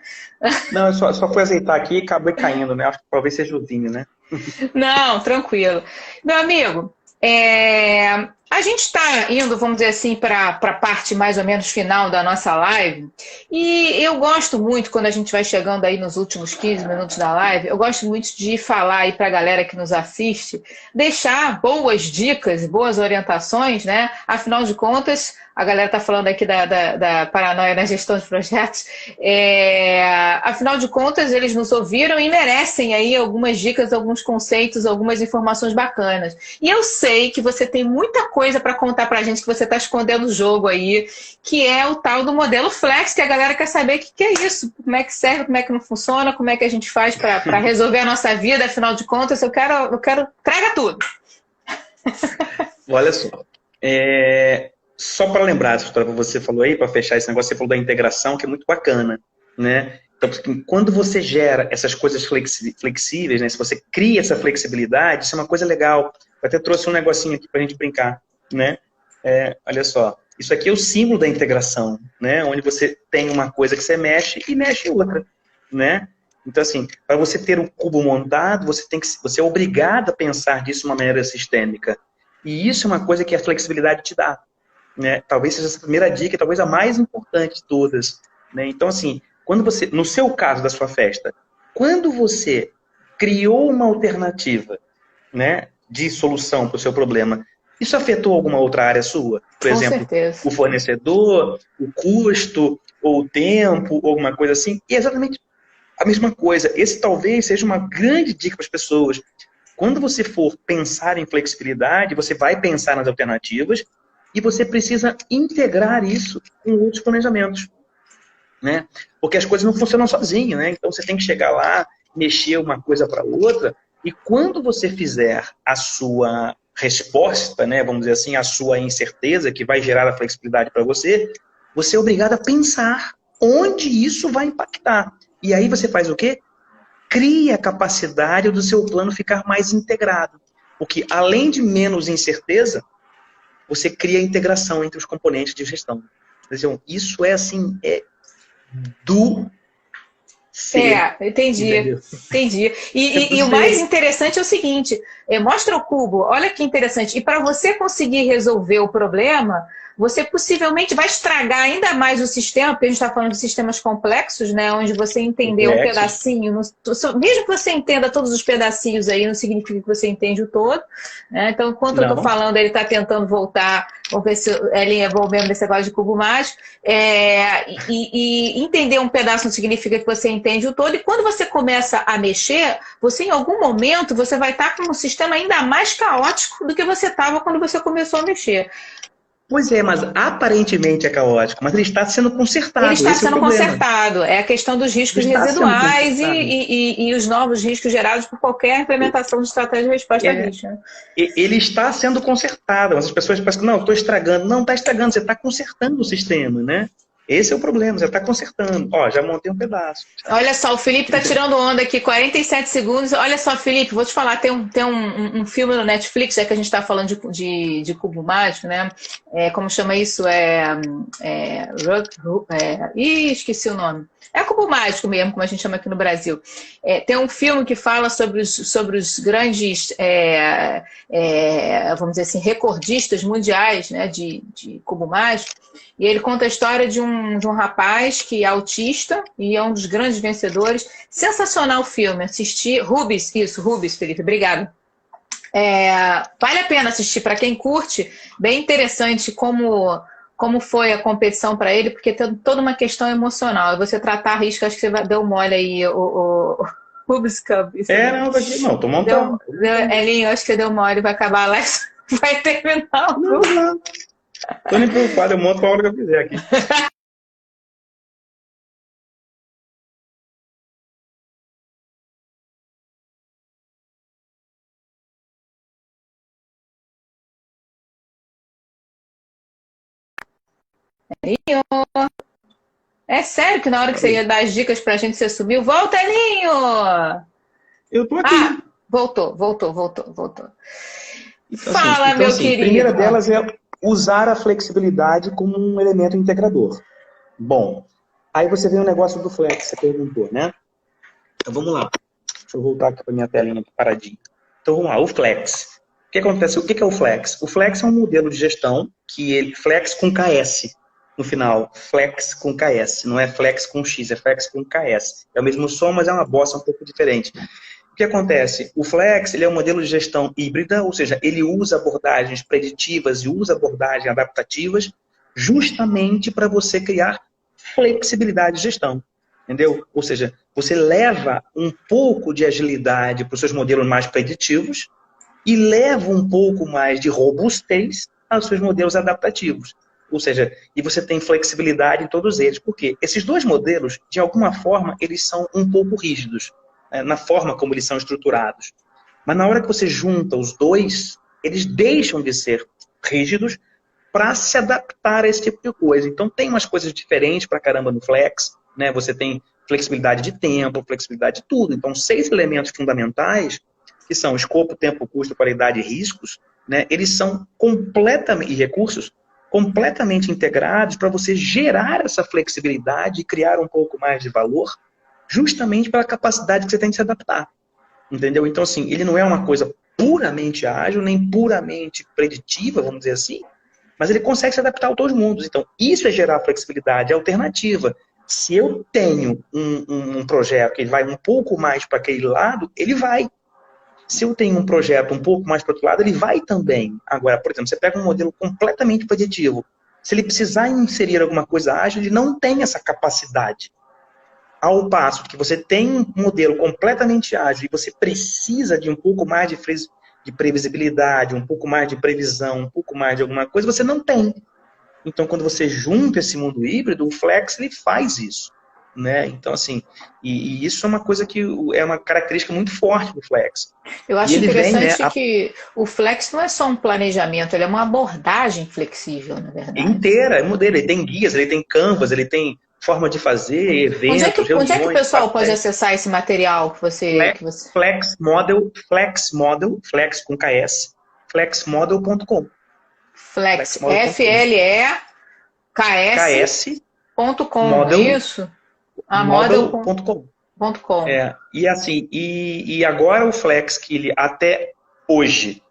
Não, eu só fui azeitar aqui e acabei caindo, né? Acho que talvez seja o vinho, né? Não, tranquilo. Meu amigo, a gente está indo, vamos dizer assim, para a parte mais ou menos final da nossa live. E eu gosto muito, quando a gente vai chegando aí nos últimos 15 minutos da live, eu gosto muito de falar aí para a galera que nos assiste, deixar boas dicas, boas orientações, né? Afinal de contas, a galera está falando aqui da paranoia na gestão de projetos. Afinal de contas, eles nos ouviram e merecem aí algumas dicas, alguns conceitos, algumas informações bacanas. E eu sei que você tem muita coisa para contar para a gente que você está escondendo o jogo aí, que é o tal do modelo Flex, que a galera quer saber o que é isso, como é que serve, como é que não funciona, como é que a gente faz para resolver a nossa vida. Afinal de contas, eu quero traga tudo. Olha só. Só para lembrar essa história que você falou aí, para fechar esse negócio, você falou da integração, que é muito bacana, né? Então, quando você gera essas coisas flexíveis, né? Se você cria essa flexibilidade, isso é uma coisa legal. Eu até trouxe um negocinho aqui para a gente brincar, né? Olha só, isso aqui é o símbolo da integração, né? Onde você tem uma coisa que você mexe e mexe outra, né? Então, assim, para você ter um cubo montado, você é obrigado a pensar disso de uma maneira sistêmica. E isso é uma coisa que a flexibilidade te dá. Né? Talvez seja essa primeira dica, talvez a mais importante de todas. Né? Então, assim, quando você, no seu caso da sua festa, quando você criou uma alternativa, né, de solução para o seu problema, isso afetou alguma outra área sua? Por exemplo, certeza. O fornecedor, o custo, ou o tempo, ou alguma coisa assim? E é exatamente a mesma coisa. Esse talvez seja uma grande dica para as pessoas. Quando você for pensar em flexibilidade, você vai pensar nas alternativas, e você precisa integrar isso com outros planejamentos, né? Porque as coisas não funcionam sozinhas, né? Então você tem que chegar lá, mexer uma coisa para outra, e quando você fizer a sua resposta, né, vamos dizer assim, a sua incerteza, que vai gerar a flexibilidade para você, você é obrigado a pensar onde isso vai impactar. E aí você faz o quê? Cria a capacidade do seu plano ficar mais integrado. Porque além de menos incerteza, você cria a integração entre os componentes de gestão. Então, isso é assim, do Entendi. Entendeu? Entendi. E o mais interessante é o seguinte, mostra o cubo, olha que interessante. E para você conseguir resolver o problema, você possivelmente vai estragar ainda mais o sistema, porque a gente está falando de sistemas complexos, né? Onde você entender um pedacinho, mesmo que você entenda todos os pedacinhos aí, não significa que você entende o todo. Né? Então, enquanto eu estou falando, ele está tentando voltar, vamos ver se ele é bom mesmo desse negócio de cubo mágico. E entender um pedaço não significa que você entende o todo. E quando você começa a mexer, você em algum momento você vai estar com um sistema ainda mais caótico do que você estava quando você começou a mexer. Pois é, mas aparentemente é caótico, mas ele está sendo consertado. Ele está sendo consertado. É a questão dos riscos residuais e os novos riscos gerados por qualquer implementação de estratégia de resposta a risco. Né? Ele está sendo consertado. As pessoas pensam que não, estou estragando. Não, está estragando, você está consertando o sistema, né? Esse é o problema, você está consertando. Ó, já montei um pedaço. Olha só, o Felipe está tirando onda aqui, 47 segundos. Olha só, Felipe, vou te falar, tem um filme no Netflix, que a gente está falando de cubo mágico, né? Como chama isso? Esqueci o nome. É cubo mágico mesmo, como a gente chama aqui no Brasil. Tem um filme que fala sobre os grandes, vamos dizer assim, recordistas mundiais, né, de cubo mágico. E ele conta a história de um rapaz que é autista e é um dos grandes vencedores. Sensacional o filme, assisti. Rubens, Felipe, obrigado. Vale a pena assistir para quem curte, bem interessante como foi a competição para ele, porque tem toda uma questão emocional. E você tratar risco, acho que você deu mole aí, o Rubens Cup. Não, tô montando. Elinho, acho que você deu mole, vai acabar lá e vai terminar o curso. Não. Tô nem preocupado, eu monto a hora que eu quiser aqui. Elinho! É sério que na hora que você ia dar as dicas pra gente, você sumiu? Volta, Elinho! Eu tô aqui. Voltou. Então, Fala, meu querido! A primeira delas é usar a flexibilidade como um elemento integrador. Bom, aí você vê o negócio do flex, você perguntou, né? Então vamos lá. Deixa eu voltar aqui para minha telinha paradinha. Então vamos lá, o flex. O que acontece? O que é o flex? O flex é um modelo de gestão flex com KS no final. Flex com KS. Não é flex com X, é flex com KS. É o mesmo som, mas é uma bossa um pouco diferente. O que acontece? O Flex ele é um modelo de gestão híbrida, ou seja, ele usa abordagens preditivas e usa abordagens adaptativas justamente para você criar flexibilidade de gestão. Entendeu? Ou seja, você leva um pouco de agilidade para os seus modelos mais preditivos e leva um pouco mais de robustez aos seus modelos adaptativos. Ou seja, e você tem flexibilidade em todos eles. Por quê? Esses dois modelos, de alguma forma, eles são um pouco rígidos na forma como eles são estruturados. Mas na hora que você junta os dois, eles deixam de ser rígidos para se adaptar a esse tipo de coisa. Então tem umas coisas diferentes para caramba no Flex, né? Você tem flexibilidade de tempo, flexibilidade de tudo. Então 6 elementos fundamentais, que são escopo, tempo, custo, qualidade e riscos, né? Eles são completamente, e recursos, completamente integrados para você gerar essa flexibilidade e criar um pouco mais de valor justamente pela capacidade que você tem de se adaptar. Entendeu? Então, assim, ele não é uma coisa puramente ágil, nem puramente preditiva, vamos dizer assim, mas ele consegue se adaptar a todos os mundos. Então, isso é gerar flexibilidade alternativa. Se eu tenho um projeto que vai um pouco mais para aquele lado, ele vai. Se eu tenho um projeto um pouco mais para o outro lado, ele vai também. Agora, por exemplo, você pega um modelo completamente preditivo. Se ele precisar inserir alguma coisa ágil, ele não tem essa capacidade. Ao passo que você tem um modelo completamente ágil e você precisa de um pouco mais de previsibilidade, um pouco mais de previsão, um pouco mais de alguma coisa, você não tem. Então, quando você junta esse mundo híbrido, o Flex ele faz isso. Né? Então, assim, e isso é uma coisa que é uma característica muito forte do Flex. Eu acho interessante que o Flex não é só um planejamento, ele é uma abordagem flexível, na verdade. Inteira, é modelo. Ele tem guias, ele tem canvas, ele tem forma de fazer, eventos, onde é que o pessoal pode acessar esse material que você... Flex Model, Flex com KS, flexmodel.com. Flex, F-L-E-K-S.com, model, isso? Model.com. .com. E assim, e agora o Flex, que ele até hoje,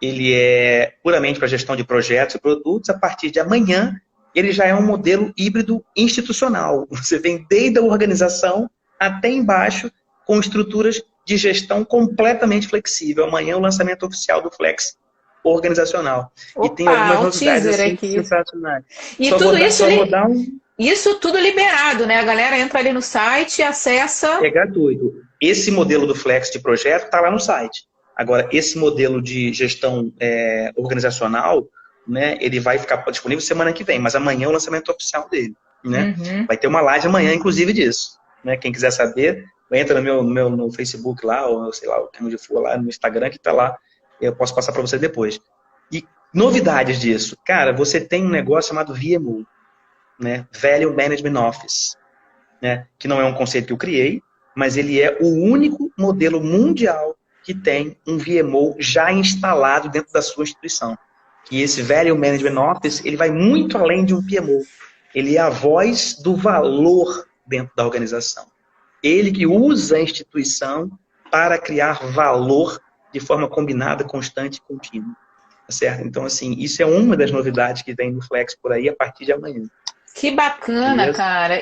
ele é puramente para gestão de projetos e produtos, a partir de amanhã, ele já é um modelo híbrido institucional. Você vem desde a organização até embaixo, com estruturas de gestão completamente flexível. Amanhã é o lançamento oficial do Flex organizacional. Opa, e tem algumas novidades assim, aqui. sensacionais. E só tudo isso, isso tudo liberado, né? A galera entra ali no site e acessa... É gratuito. Esse modelo do Flex de projeto está lá no site. Agora, esse modelo de gestão organizacional, né, ele vai ficar disponível semana que vem, mas amanhã é o lançamento oficial dele. Né? Uhum. Vai ter uma live amanhã, inclusive, disso. Né? Quem quiser saber, entra no Facebook lá, ou sei lá, onde for lá, no Instagram, que está lá. Eu posso passar para você depois. E novidades disso. Cara, você tem um negócio chamado VMO, né? Value Management Office, né? Que não é um conceito que eu criei, mas ele é o único modelo mundial que tem um VMO já instalado dentro da sua instituição. E esse Value Management Office, ele vai muito além de um PMO. Ele é a voz do valor dentro da organização. Ele que usa a instituição para criar valor de forma combinada, constante e contínua. Tá certo? Então, assim, isso é uma das novidades que vem no Flex por aí a partir de amanhã. Que bacana, beleza? Cara.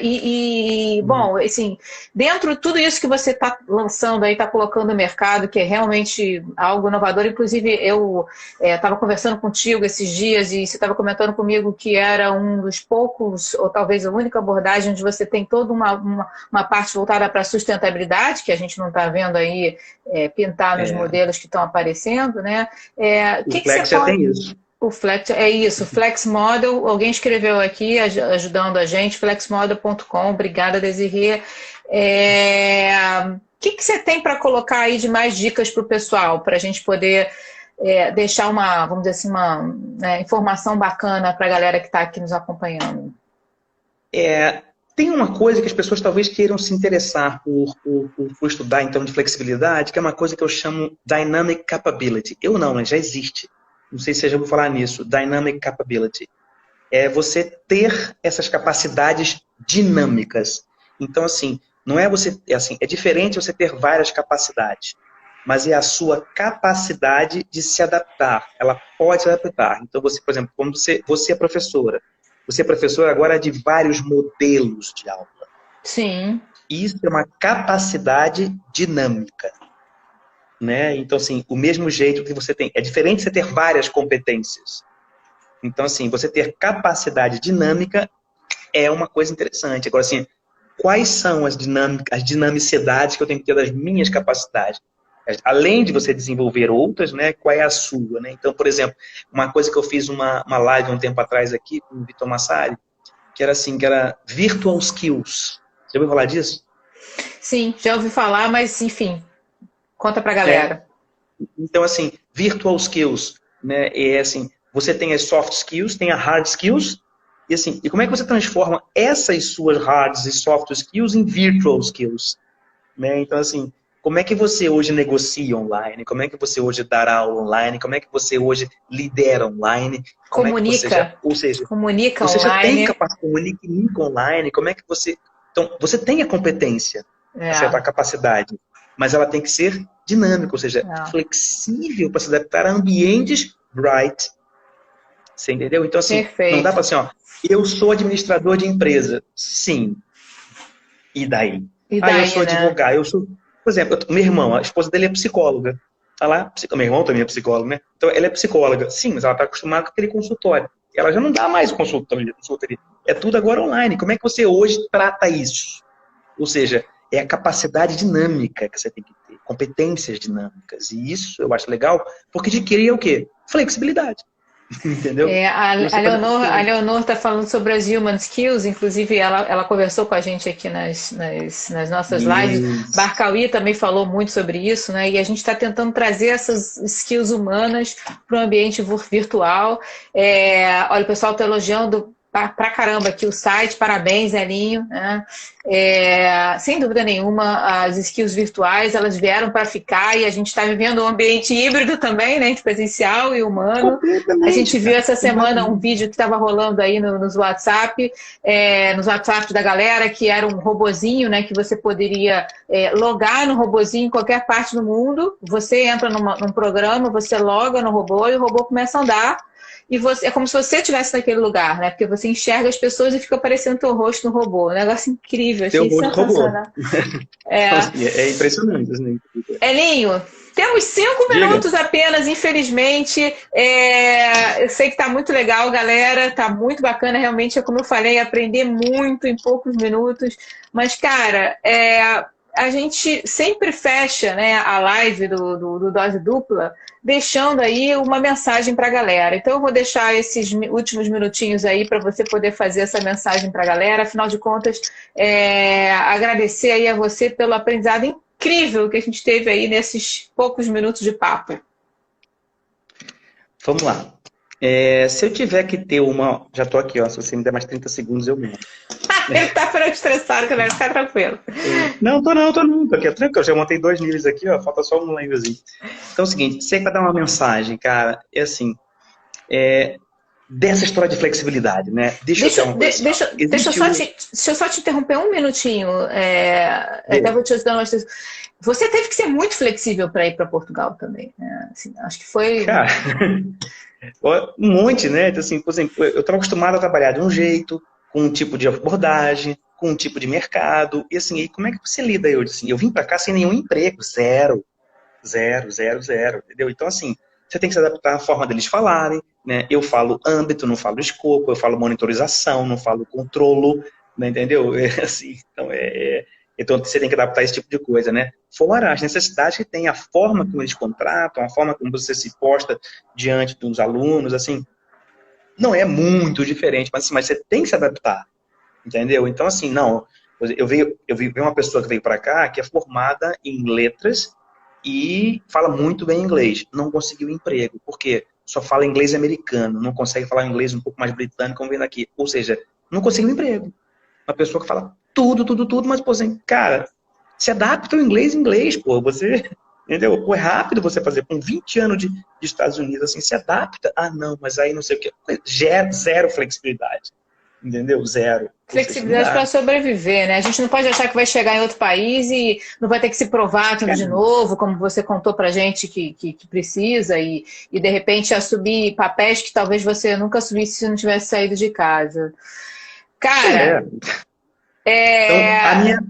Bom, assim, dentro de tudo isso que você está lançando aí, está colocando no mercado, que é realmente algo inovador. Inclusive, eu estava conversando contigo esses dias e você estava comentando comigo que era um dos poucos, ou talvez a única abordagem onde você tem toda uma parte voltada para a sustentabilidade, que a gente não está vendo aí pintar nos modelos que estão aparecendo, né? O Flex já tem isso. O Flex, é isso, Flex Model, alguém escreveu aqui, ajudando a gente, flexmodel.com, obrigada, Desirê. O que você tem para colocar aí de mais dicas para o pessoal, para a gente poder deixar vamos dizer assim, uma informação bacana para a galera que está aqui nos acompanhando? Tem uma coisa que as pessoas talvez queiram se interessar por estudar em termos de flexibilidade, que é uma coisa que eu chamo Dynamic Capability. Mas já existe. Não sei se você já ouviu falar nisso, Dynamic Capability. É você ter essas capacidades dinâmicas. Então, assim, não é você... é diferente você ter várias capacidades, mas é a sua capacidade de se adaptar. Ela pode se adaptar. Então, você, por exemplo, como você é professora. Você é professora agora de vários modelos de aula. Sim. Isso é uma capacidade dinâmica. Né? Então, assim, o mesmo jeito que você tem. É diferente você ter várias competências. Então, assim, você ter capacidade dinâmica é uma coisa interessante. Agora, assim, quais são as dinamicidades que eu tenho que ter das minhas capacidades? Além de você desenvolver outras, né? Qual é a sua? Né? Então, por exemplo, uma coisa que eu fiz uma live um tempo atrás aqui com o Vitor Massari, que era Virtual Skills. Já ouviu falar disso? Sim, já ouvi falar, mas, enfim... Conta pra galera. Então, assim, virtual skills, né? Você tem as soft skills, tem as hard skills, e como é que você transforma essas suas hard e soft skills em virtual skills? Né? Então, assim, como é que você hoje negocia online? Como é que você hoje dá aula online? Como é que você hoje lidera online? Comunica. Comunica você online. Já tem capacidade, comunica online. Como é que você... Então, você tem a competência, a capacidade, mas ela tem que ser dinâmica, ou seja, flexível para se adaptar a ambientes bright. Você entendeu? Então, assim, perfeito. Não dá para eu sou administrador de empresa. Sim. E daí? Eu sou advogado. Eu sou, por exemplo, meu irmão, a esposa dele é psicóloga. Tá lá, meu irmão também é psicólogo, né? Então, ela é psicóloga. Sim, mas ela está acostumada com aquele consultório. Ela já não dá mais consultoria. É tudo agora online. Como é que você hoje trata isso? Ou seja, é a capacidade dinâmica que você tem que ter, competências dinâmicas. E isso eu acho legal, porque adquirir o quê? Flexibilidade. Entendeu? A Leonor está falando sobre as human skills, inclusive ela conversou com a gente aqui nas nossas lives. Barcauí também falou muito sobre isso, né? E a gente está tentando trazer essas skills humanas para o ambiente virtual. Olha, o pessoal está elogiando pra caramba aqui o site, parabéns, Elinho, né? Sem dúvida nenhuma, as skills virtuais, elas vieram para ficar e a gente está vivendo um ambiente híbrido também, né, de presencial e humano. A gente viu essa semana um vídeo que estava rolando aí nos WhatsApp, nos WhatsApp da galera, que era um robozinho, né, que você poderia logar no robozinho em qualquer parte do mundo. Você entra num programa, você loga no robô e o robô começa a andar. E é como se você estivesse naquele lugar, né? Porque você enxerga as pessoas e fica aparecendo teu rosto no robô. Um negócio incrível, achei sensacional. É impressionante. Assim. Elinho, temos 5 minutos apenas, infelizmente. Eu sei que está muito legal, galera. Está muito bacana, realmente, como eu falei, aprender muito em poucos minutos. Mas, cara, a gente sempre fecha, né, a live do Dose Dupla deixando aí uma mensagem para a galera. Então eu vou deixar esses últimos minutinhos aí para você poder fazer essa mensagem para a galera. Afinal de contas, agradecer aí a você pelo aprendizado incrível que a gente teve aí nesses poucos minutos de papo. Vamos lá. Se eu tiver que ter uma... Já estou aqui, ó. Se você me der mais 30 segundos, eu monto. Ele tá para estressado, que vai ficar tranquilo. Não, tô aqui, tranquilo. Eu já montei 2 níveis aqui, ó. Falta só um nívelzinho. Então é o seguinte, você vai dar uma mensagem, cara, assim, dessa história de flexibilidade, né? Deixa eu só te interromper um minutinho. Até vou te ajudar umas coisas. Você teve que ser muito flexível para ir para Portugal também, né? Assim, acho que foi... Cara, um monte, né? Então, assim, por exemplo, eu estava acostumado a trabalhar de um jeito, com um tipo de abordagem, com um tipo de mercado, e assim, como é que você lida? Eu vim para cá sem nenhum emprego, zero, entendeu? Então, assim, você tem que se adaptar à forma deles falarem, né? Eu falo âmbito, não falo escopo, eu falo monitorização, não falo controlo, né? Entendeu? Então, você tem que adaptar esse tipo de coisa, né? Fora as necessidades que tem, a forma como eles contratam, a forma como você se posta diante dos alunos, assim, não é muito diferente, mas você tem que se adaptar, entendeu? Então, assim, não, eu vi uma pessoa que veio para cá que é formada em letras e fala muito bem inglês, não conseguiu emprego, porque só fala inglês americano, não consegue falar inglês um pouco mais britânico, como vendo aqui, ou seja, não conseguiu emprego. Uma pessoa que fala tudo, mas, pô, assim, cara, se adapta ao inglês, pô, você... Entendeu? Pô, é rápido você fazer com 20 anos de Estados Unidos, assim, se adapta. Ah, não, mas aí não sei o que. Zero flexibilidade. Entendeu? Zero. Flexibilidade para sobreviver, né? A gente não pode achar que vai chegar em outro país e não vai ter que se provar tudo de novo, como você contou pra gente que precisa, e de repente assumir papéis que talvez você nunca assumisse se não tivesse saído de casa. Cara... Então,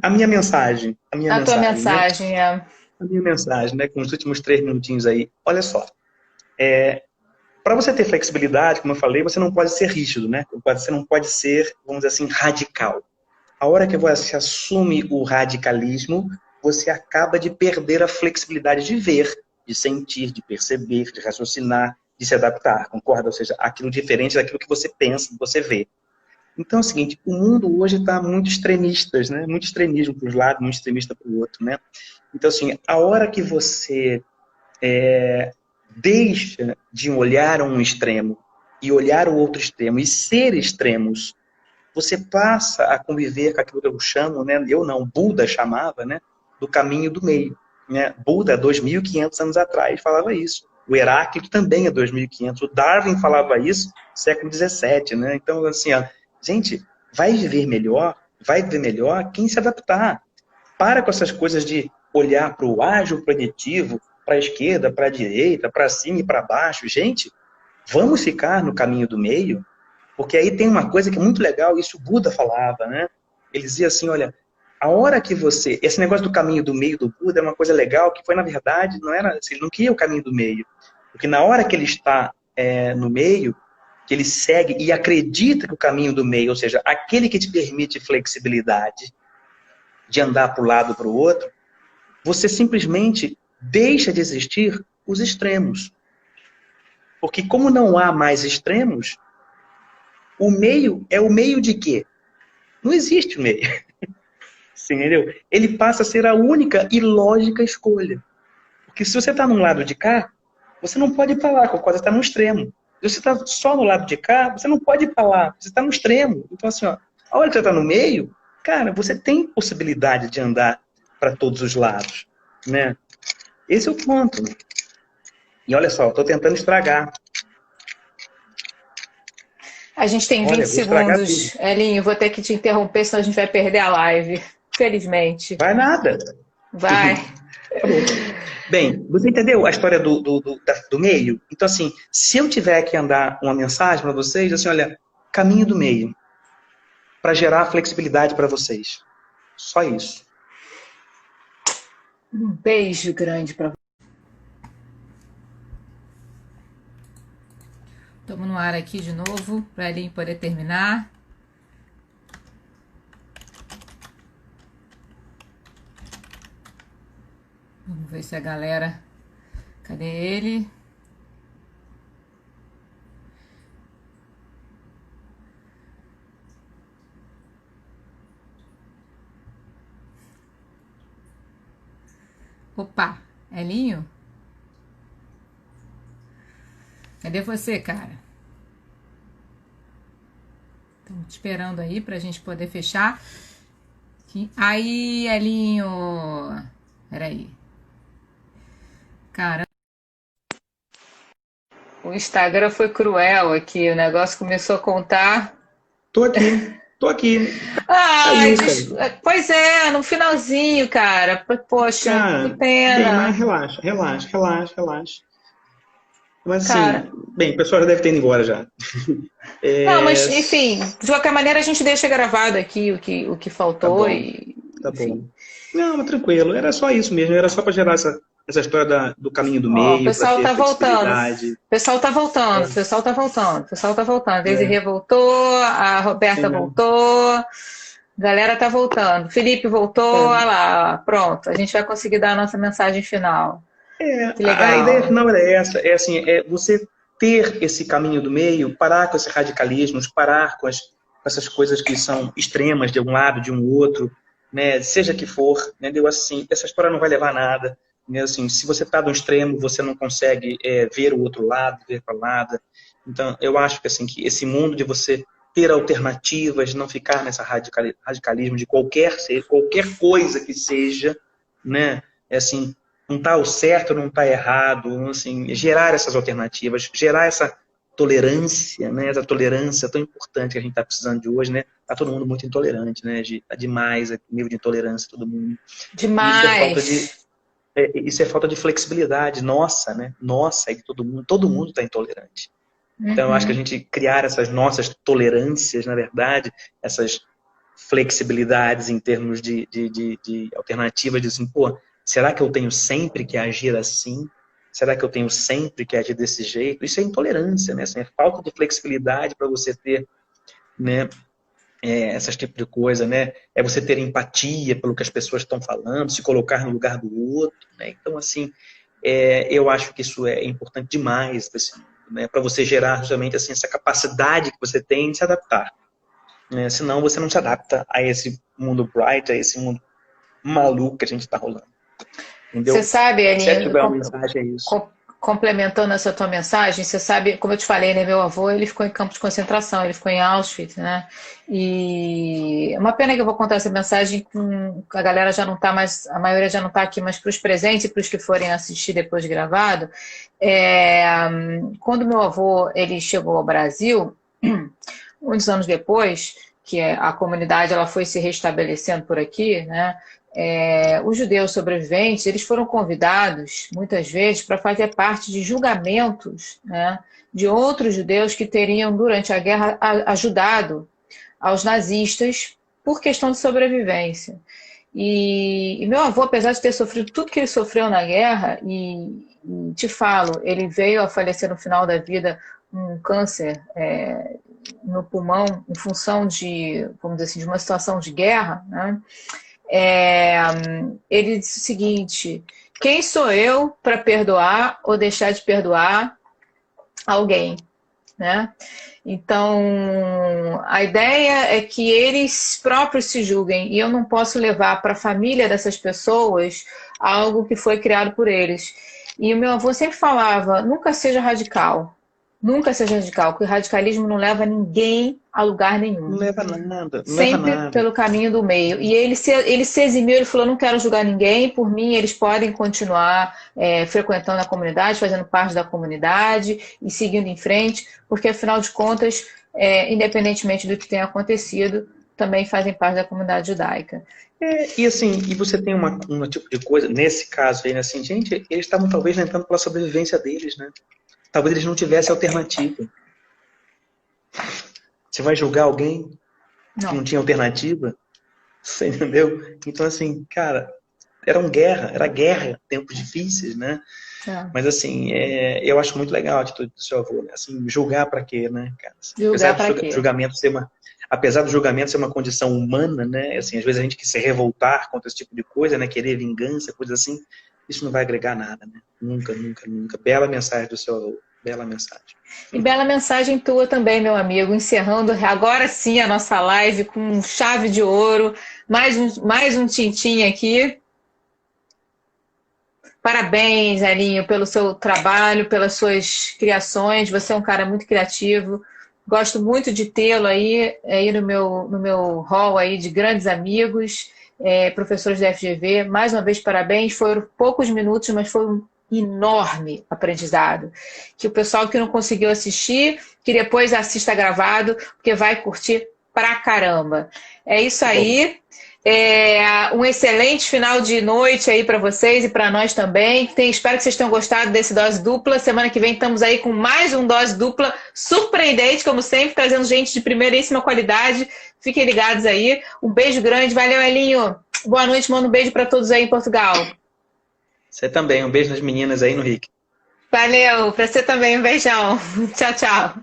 a minha mensagem. Tua mensagem, né? A minha mensagem, né? Com os últimos 3 minutinhos aí. Olha só. Para você ter flexibilidade, como eu falei, você não pode ser rígido, né? Você não pode ser, vamos dizer assim, radical. A hora que você assume o radicalismo, você acaba de perder a flexibilidade de ver, de sentir, de perceber, de raciocinar, de se adaptar, concorda? Ou seja, aquilo diferente daquilo que você pensa, que você vê. Então é o seguinte, o mundo hoje está muito extremistas, né? Muito extremismo para os lados, muito extremista para o outro, né? Então, assim, a hora que você deixa de olhar um extremo e olhar o outro extremo e ser extremos, você passa a conviver com aquilo que eu chamo, né? Buda chamava, né? Do caminho do meio. Né? Buda, 2.500 anos atrás, falava isso. O Heráclito também é 2.500. O Darwin falava isso no século XVII, né? Então, assim, ó, gente, vai viver melhor quem se adaptar. Para com essas coisas de olhar para o ágil preditivo, para a esquerda, para a direita, para cima e para baixo. Gente, vamos ficar no caminho do meio, porque aí tem uma coisa que é muito legal, isso o Buda falava, né? Ele dizia assim, olha, a hora que você... Esse negócio do caminho do meio do Buda é uma coisa legal, que foi, na verdade, não era assim, ele não queria o caminho do meio. Porque na hora que ele está no meio, que ele segue e acredita que o caminho do meio, ou seja, aquele que te permite flexibilidade de andar para um lado para o outro, você simplesmente deixa de existir os extremos. Porque como não há mais extremos, o meio é o meio de quê? Não existe o meio. Sim, entendeu? Ele passa a ser a única e lógica escolha. Porque se você está num lado de cá, você não pode ir para lá, quando você está no extremo. você está só no lado de cá, você não pode ir para lá, você está no extremo. Então, assim, ó, a hora que você está no meio, cara, você tem possibilidade de andar para todos os lados, né? Esse é o ponto. E olha só, estou tentando estragar. A gente tem Olha, 20 vou estragar tudo. segundos, Elinho, vou ter que te interromper, senão a gente vai perder a live. Felizmente. Vai nada. Vai. Tá bom. Bem, você entendeu a história do meio? Então, assim, se eu tiver que andar uma mensagem para vocês, assim, olha, caminho do meio, para gerar flexibilidade para vocês. Só isso. Um beijo grande para você. Estamos no ar aqui de novo, para a Elinho poder terminar. Vamos ver se a galera... Cadê ele? Opa, Elinho? Cadê você, cara? Estamos te esperando aí pra gente poder fechar. Aí, Elinho. Peraí. Cara. O Instagram foi cruel aqui. O negócio começou a contar. Tô aqui. Ai, pois é, no finalzinho, cara. Poxa, cara, que pena. Bem, mas relaxa. Mas cara, assim, bem, o pessoal já deve ter ido embora já. Não, mas enfim, de qualquer maneira a gente deixa gravado aqui o que faltou. Tá bom. Não, mas tranquilo, era só isso mesmo, era só para gerar essa história do caminho do meio. O pessoal tá voltando. O pessoal tá voltando. Desirê voltou, a Roberta voltou, a galera tá voltando. Felipe voltou, olha lá, pronto. A gente vai conseguir dar a nossa mensagem final. Que legal. A ideia final era essa, é você ter esse caminho do meio, parar com esses radicalismos, parar com essas coisas que são extremas de um lado, de um outro, né? Seja que for, entendeu? Assim, essa história não vai levar a nada. Né? Assim, se você está no extremo, você não consegue ver o outro lado, ver para nada. Então, eu acho que, assim, que esse mundo de você ter alternativas, não ficar nessa radicalismo de qualquer coisa que seja, né? Assim, não está o certo, não está errado, assim, gerar essas alternativas, gerar essa tolerância, né? Essa tolerância tão importante que a gente está precisando de hoje, né? Tá todo mundo muito intolerante, né? Tá demais o nível de intolerância todo mundo. Demais. Isso é falta de flexibilidade nossa, né? Nossa, é que todo mundo está intolerante. Então, eu acho que a gente criar essas nossas tolerâncias, na verdade, essas flexibilidades em termos de alternativas, de assim, pô, será que eu tenho sempre que agir assim? Será que eu tenho sempre que agir desse jeito? Isso é intolerância, né? Assim, é falta de flexibilidade para você ter, né, essas tipos de coisa, né? É você ter empatia pelo que as pessoas estão falando, se colocar no lugar do outro, né? Então, assim, eu acho que isso é importante demais, né? Para você gerar justamente assim, essa capacidade que você tem de se adaptar. Né? Senão você não se adapta a esse mundo bright, a esse mundo maluco que a gente está rolando. Entendeu? Você sabe, Aninha, a mensagem é isso. complementando essa tua mensagem, você sabe, como eu te falei, né, meu avô, ele ficou em campo de concentração, ele ficou em Auschwitz, né, e é uma pena que eu vou contar essa mensagem com a galera já não tá mais, a maioria já não está aqui, mas para os presentes e para os que forem assistir depois gravado, quando meu avô, ele chegou ao Brasil, muitos anos depois, que a comunidade ela foi se restabelecendo por aqui, né, os judeus sobreviventes, eles foram convidados, muitas vezes, para fazer parte de julgamentos, né, de outros judeus que teriam, durante a guerra, ajudado aos nazistas por questão de sobrevivência. E meu avô, apesar de ter sofrido tudo que ele sofreu na guerra, e te falo, ele veio a falecer no final da vida um câncer no pulmão, em função de, vamos dizer assim, de uma situação de guerra, né? Ele disse o seguinte: quem sou eu para perdoar ou deixar de perdoar alguém, né? Então, a ideia é que eles próprios se julguem, e eu não posso levar para a família dessas pessoas algo que foi criado por eles. E o meu avô sempre falava: nunca seja radical, Nunca seja radical, porque o radicalismo não leva ninguém a lugar nenhum. Não leva nada. Não Sempre leva nada. pelo caminho do meio. E ele se eximiu, ele falou, não quero julgar ninguém, por mim eles podem continuar frequentando a comunidade, fazendo parte da comunidade e seguindo em frente, porque afinal de contas, independentemente do que tenha acontecido, também fazem parte da comunidade judaica. E assim, e você tem um tipo de coisa, nesse caso aí, né, assim, gente, eles estavam talvez lutando pela sobrevivência deles, né? Talvez eles não tivessem alternativa. Você vai julgar alguém que não tinha alternativa? Você entendeu? Então, assim, cara, era guerra, tempos difíceis, né? Mas, assim, eu acho muito legal a atitude do seu avô, né? Assim, julgar pra quê, né, cara? Julgar pra quê? Apesar do julgamento ser uma condição humana, né? Assim, às vezes a gente quer se revoltar contra esse tipo de coisa, né? Querer vingança, coisa assim. Isso não vai agregar nada, né? Nunca, nunca, nunca. Bela mensagem do seu avô. Bela mensagem. E bela mensagem tua também, meu amigo. Encerrando agora sim a nossa live com chave de ouro. Mais um tintim aqui. Parabéns, Elinho, pelo seu trabalho, pelas suas criações. Você é um cara muito criativo. Gosto muito de tê-lo aí no meu hall aí de grandes amigos, professores da FGV. Mais uma vez, parabéns. Foram poucos minutos, mas foi um enorme aprendizado. Que o pessoal que não conseguiu assistir, que depois assista gravado, porque vai curtir pra caramba. É isso aí. Um excelente final de noite aí para vocês e para nós também. Espero que vocês tenham gostado desse Dose Dupla. Semana que vem estamos aí com mais um Dose Dupla surpreendente, como sempre, trazendo gente de primeiríssima qualidade. Fiquem ligados aí. Um beijo grande. Valeu, Elinho. Boa noite. Manda um beijo para todos aí em Portugal. Você também. Um beijo nas meninas aí no Rick. Valeu. Para você também. Um beijão. Tchau, tchau.